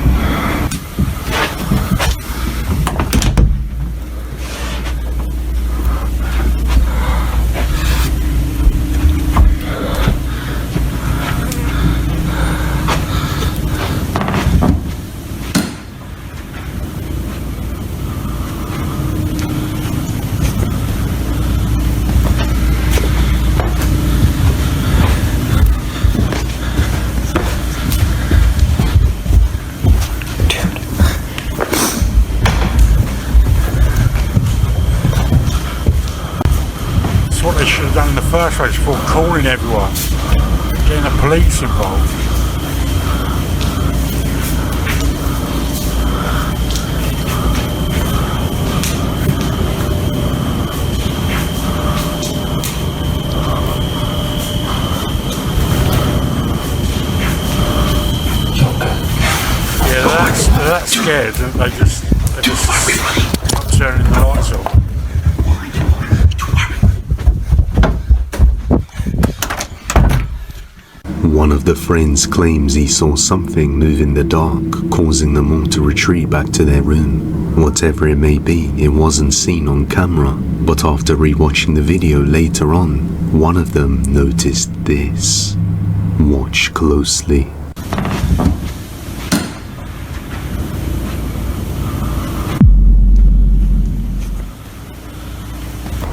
What they should have done in the first place before calling everyone, getting the police involved. Yeah, they're that scared that they just not turning the lights off. One of the friends claims he saw something move in the dark, causing them all to retreat back to their room. Whatever it may be, it wasn't seen on camera, but after rewatching the video later on, one of them noticed this. Watch closely.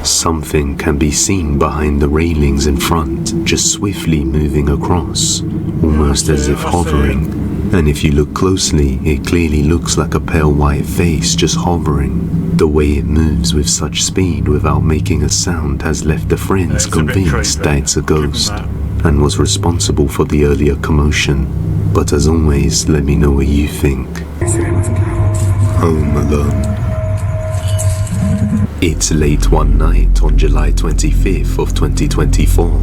Something can be seen behind the railings in front, just swiftly moving across, almost as if hovering. And if you look closely, it clearly looks like a pale white face just hovering. The way it moves with such speed without making a sound has left the friends convinced that it's a ghost, and was responsible for the earlier commotion. But as always, let me know what you think. Home Alone. It's late one night on July 25th of 2024,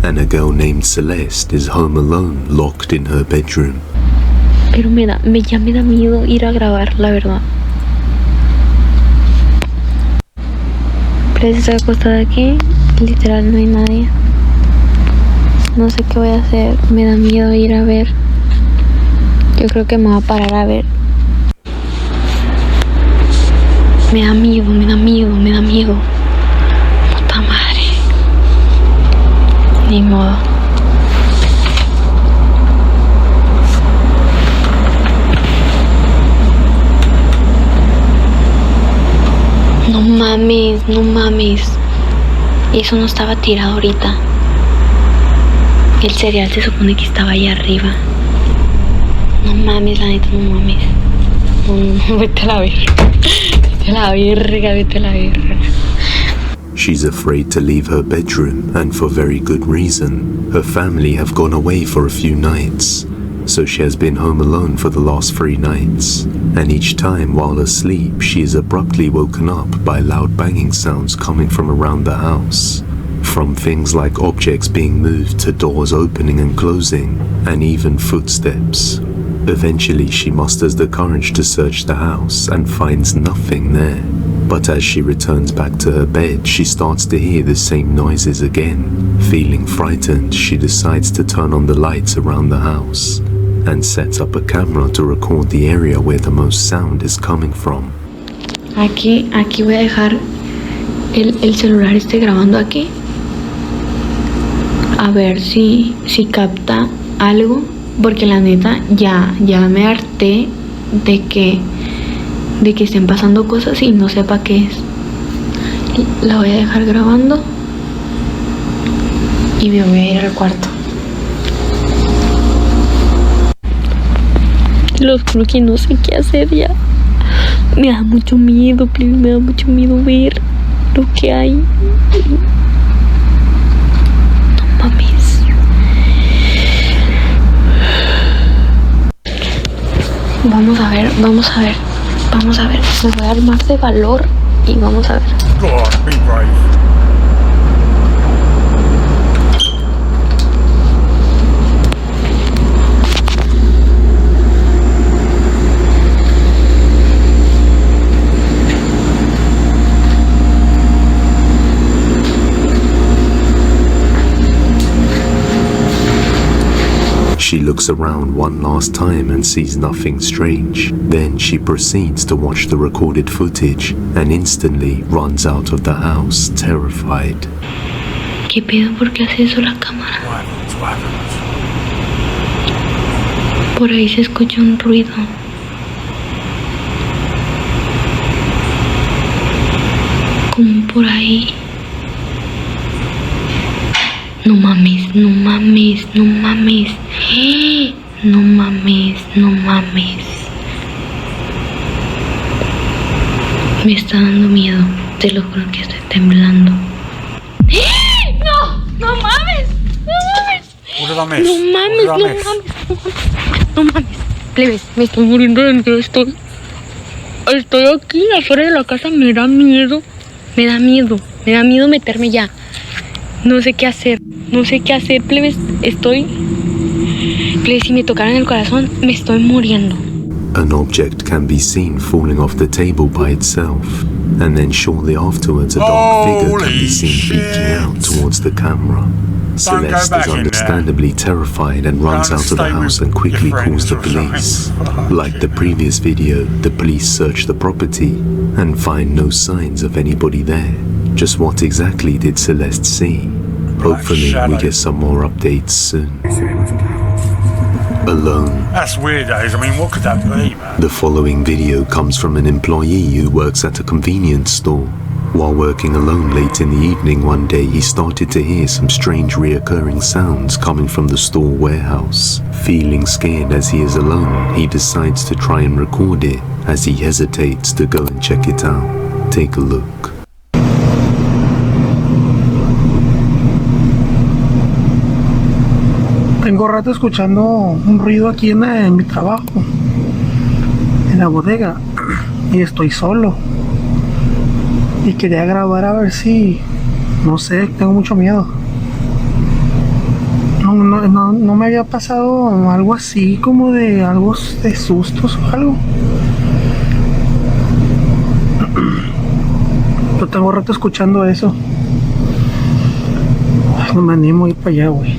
and a girl named Celeste is home alone, locked in her bedroom. Pero ya me da miedo ir a grabar, la verdad. Pero estoy acostada aquí, literal no hay nadie. No sé qué voy a hacer, me da miedo ir a ver. Yo creo que me voy a parar a ver. Me da miedo, me da miedo, me da miedo. Puta madre. Ni modo. No mames, no mames. Eso no estaba tirado ahorita. El cereal se supone que estaba allá arriba. No mames, la neta, no mames. No, vete a la verga. Vete a la verga. She's afraid to leave her bedroom, and for very good reason. Her family have gone away for a few nights, so she has been home alone for the last 3 nights. And each time while asleep, she is abruptly woken up by loud banging sounds coming from around the house. From things like objects being moved to doors opening and closing, and even footsteps. Eventually, she musters the courage to search the house and finds nothing there. But as she returns back to her bed, she starts to hear the same noises again. Feeling frightened, she decides to turn on the lights around the house and sets up a camera to record the area where the most sound is coming from. Aquí voy a dejar el celular grabando aquí. A ver si capta algo, porque la neta ya me harté de que estén pasando cosas y no sepa qué es. La voy a dejar grabando y me voy a ir al cuarto. Los juro que no sé qué hacer ya. Me da mucho miedo, please, me da mucho miedo ver lo que hay. No mames. Vamos a ver. Me voy a armar de valor y vamos a ver. Go on, be brave. She looks around one last time and sees nothing strange. Then she proceeds to watch the recorded footage and instantly runs out of the house, terrified. ¿Qué pedo? ¿Por qué hace eso la cámara? Por ahí se escucha un ruido. Como por ahí. No mames. No mames. Me está dando miedo. Te lo juro que estoy temblando. No mames. No mames. Plebes, me estoy muriendo de miedo. Estoy aquí afuera de la casa. Me da miedo meterme ya. No sé qué hacer, plebes, si me tocaran el corazón, me estoy muriendo. An object can be seen falling off the table by itself, and then shortly afterwards a dark figure can be seen peeking out towards the camera. Celeste is understandably terrified and runs out of the house and quickly calls the police. Like the previous video, the police search the property and find no signs of anybody there. Just what exactly did Celeste see? Hopefully we get some more updates soon. Alone. That's weird, Ace. I mean, what could that be, man? The following video comes from an employee who works at a convenience store. While working alone late in the evening one day, he started to hear some strange reoccurring sounds coming from the store warehouse. Feeling scared as he is alone, he decides to try and record it as he hesitates to go and check it out. Take a look. Tengo rato escuchando un ruido aquí en mi trabajo, en la bodega, y estoy solo. Y quería grabar a ver si, no sé, tengo mucho miedo. No me había pasado algo así, como de algo de sustos o algo. Yo tengo rato escuchando eso. Ay, no me animo a ir para allá, güey.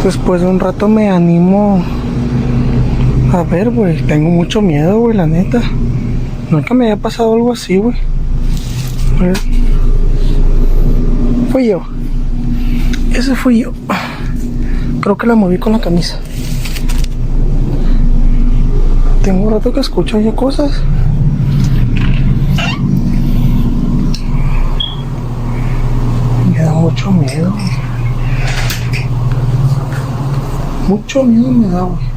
Después de un rato me animo a ver, güey. Tengo mucho miedo, güey, la neta. Nunca me había pasado algo así, güey. Fui yo. Ese fui yo. Creo que la moví con la camisa. Tengo un rato que escucho ya cosas. Me da mucho miedo. Mucho miedo me da, güey.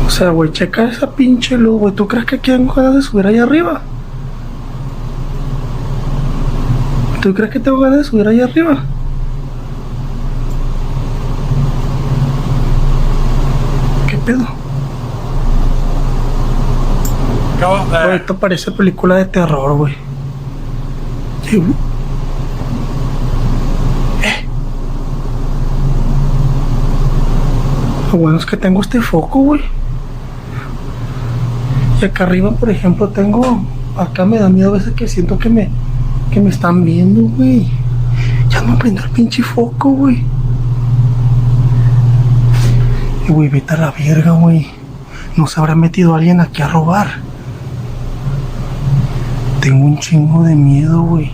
O sea, güey, checa esa pinche luz, güey. ¿Tú crees que tengo ganas de subir allá arriba? ¿Tú crees que tengo ganas de subir allá arriba? ¿Qué pedo? Go up there. Esto parece película de terror, güey. Sí, güey. Lo bueno es que tengo este foco, güey. Y acá arriba, por ejemplo, tengo... Acá me da miedo a veces que siento que me están viendo, güey. Ya no prendo el pinche foco, güey. Y güey, vete a la verga, güey. No se habrá metido alguien aquí a robar. Tengo un chingo de miedo, güey.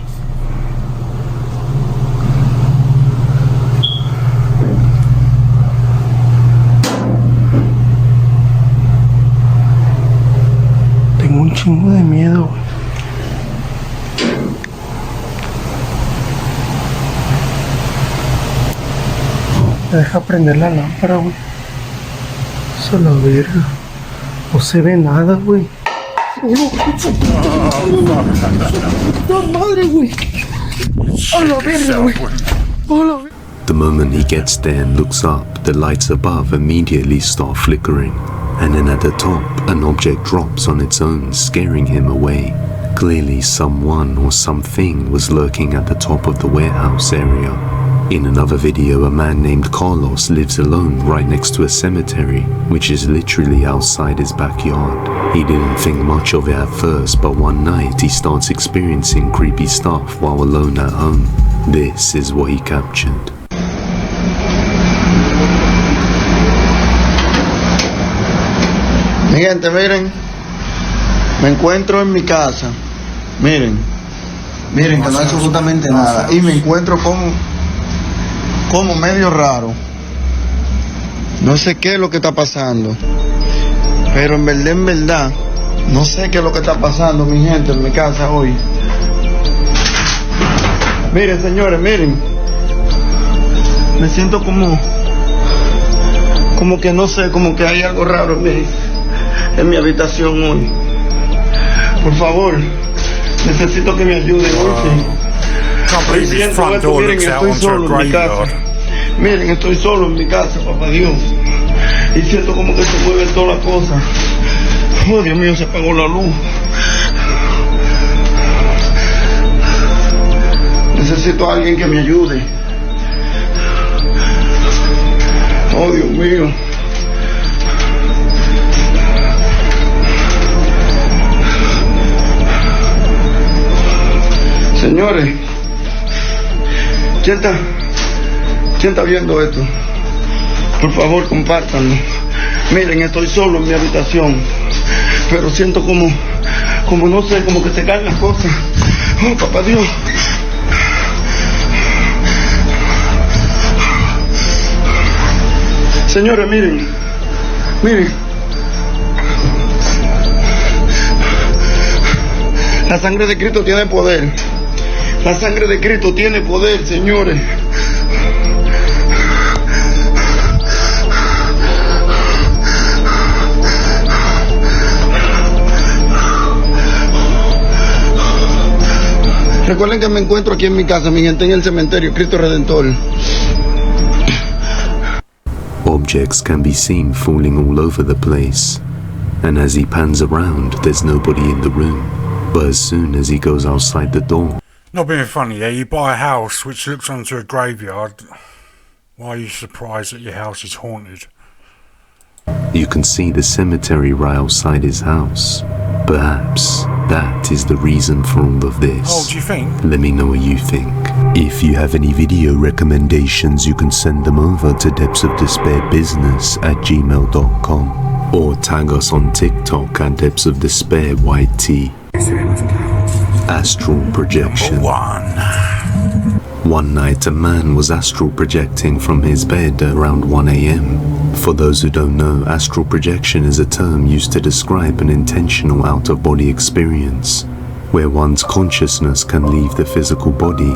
Tengo un chingo de miedo, güey. Me deja prender la lámpara, güey. Eso la verga. No se ve nada, güey. ¡No, madre, güey! ¡A la verga, güey! ¡A la verga! The moment he gets there and looks up, the lights above immediately start flickering. And then at the top, an object drops on its own, scaring him away. Clearly someone or something was lurking at the top of the warehouse area. In another video, a man named Carlos lives alone right next to a cemetery, which is literally outside his backyard. He didn't think much of it at first, but one night he starts experiencing creepy stuff while alone at home. This is what he captured. Mi gente, miren, me encuentro en mi casa, miren que no hay absolutamente nada, y me encuentro como medio raro. No sé qué es lo que está pasando, pero en verdad, no sé qué es lo que está pasando, mi gente, en mi casa hoy. Miren, señores, miren, me siento como que no sé, como que hay algo raro en mi habitación hoy. Por favor, necesito que me ayuden hoy, sí. Siento esto, miren, estoy solo en mi casa. Miren, estoy solo en mi casa, papá Dios. Y siento como que se mueven todas las cosas. Oh, Dios mío, se apagó la luz. Necesito a alguien que me ayude. Oh, Dios mío. Señores, ¿quién está viendo esto? Por favor, compártanlo. Miren, estoy solo en mi habitación, pero siento como no sé, como que se caen las cosas. Oh, papá Dios. Señores, miren. La sangre de Cristo tiene poder. La sangre de Cristo tiene poder, señores. Recuerden que me encuentro aquí en mi casa, mi gente, en el cementerio Cristo Redentor. Objects can be seen falling all over the place, and as he pans around, there's nobody in the room. But as soon as he goes outside the door... Not being funny, yeah, you buy a house which looks onto a graveyard. Why are you surprised that your house is haunted? You can see the cemetery right outside his house. Perhaps that is the reason for all of this. Oh, do you think? Let me know what you think. If you have any video recommendations, you can send them over to depthsofdespairbusiness@gmail.com or tag us on TikTok at depthsofdespair.yt. Astral Projection. One night a man was astral projecting from his bed around 1 AM. For those who don't know, astral projection is a term used to describe an intentional out-of-body experience, where one's consciousness can leave the physical body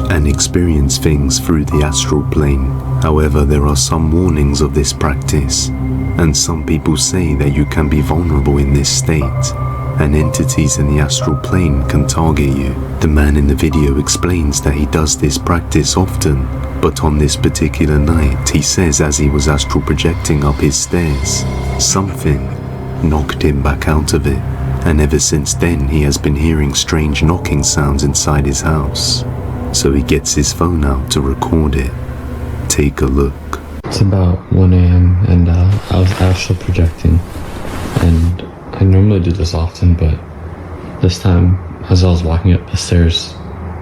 and experience things through the astral plane. However, there are some warnings of this practice, and some people say that you can be vulnerable in this state, and entities in the astral plane can target you. The man in the video explains that he does this practice often, but on this particular night, he says as he was astral projecting up his stairs, something knocked him back out of it. and ever since then he has been hearing strange knocking sounds inside his house. So he gets his phone out to record it. Take a look. It's about 1 a.m. and I was astral projecting, and I normally do this often, but this time as I was walking up the stairs,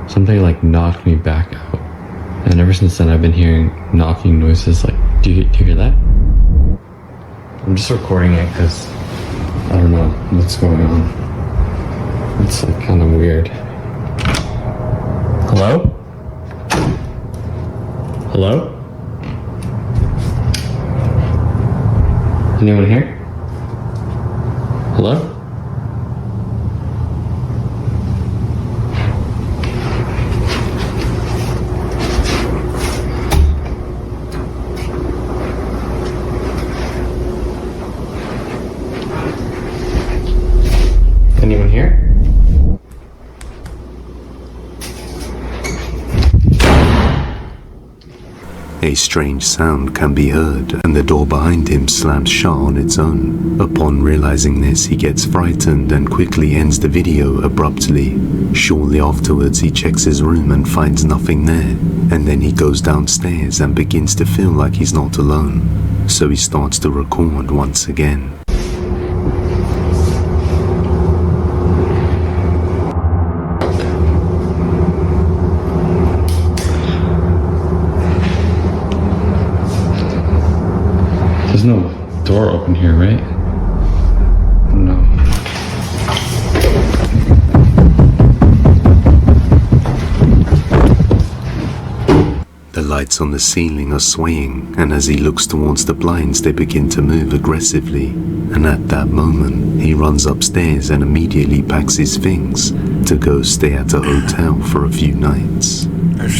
something like knocked me back out, and ever since then I've been hearing knocking noises. Like, do you hear that? I'm just recording it because I don't know what's going on. It's like kind of weird. Hello? Hello? Anyone here? Hello? Anyone here? A strange sound can be heard, and the door behind him slams shut on its own. Upon realizing this, he gets frightened and quickly ends the video abruptly. Shortly afterwards, he checks his room and finds nothing there, and then he goes downstairs and begins to feel like he's not alone. So he starts to record once again. There's no door open here, right? No. The lights on the ceiling are swaying, and as he looks towards the blinds, they begin to move aggressively. And at that moment, he runs upstairs and immediately packs his things to go stay at a hotel for a few nights.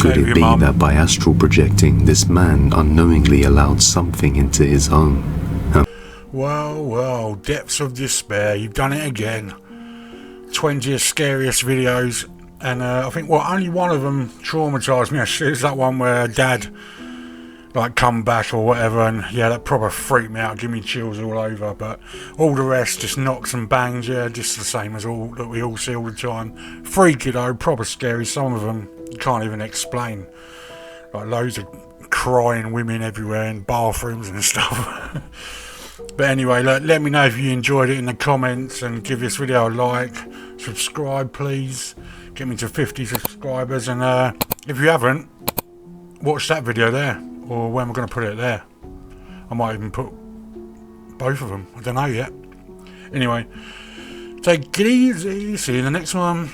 Could it be that by astral projecting, this man unknowingly allowed something into his home? Well, depths of despair, you've done it again. 20 scariest videos, and I think, well, only one of them traumatized me. It's that one where Dad, like, come back or whatever, and yeah, that proper freaked me out, give me chills all over, but all the rest just knocks and bangs, yeah, just the same as all that we all see all the time. Freaky though, proper scary, some of them you can't even explain, like loads of crying women everywhere in bathrooms and stuff. But anyway, let me know if you enjoyed it in the comments, and give this video a like, subscribe please, get me to 50 subscribers, and if you haven't, watch that video there, or when we're going to put it there. I might even put both of them, I don't know yet. Anyway, take it easy, see you in the next one.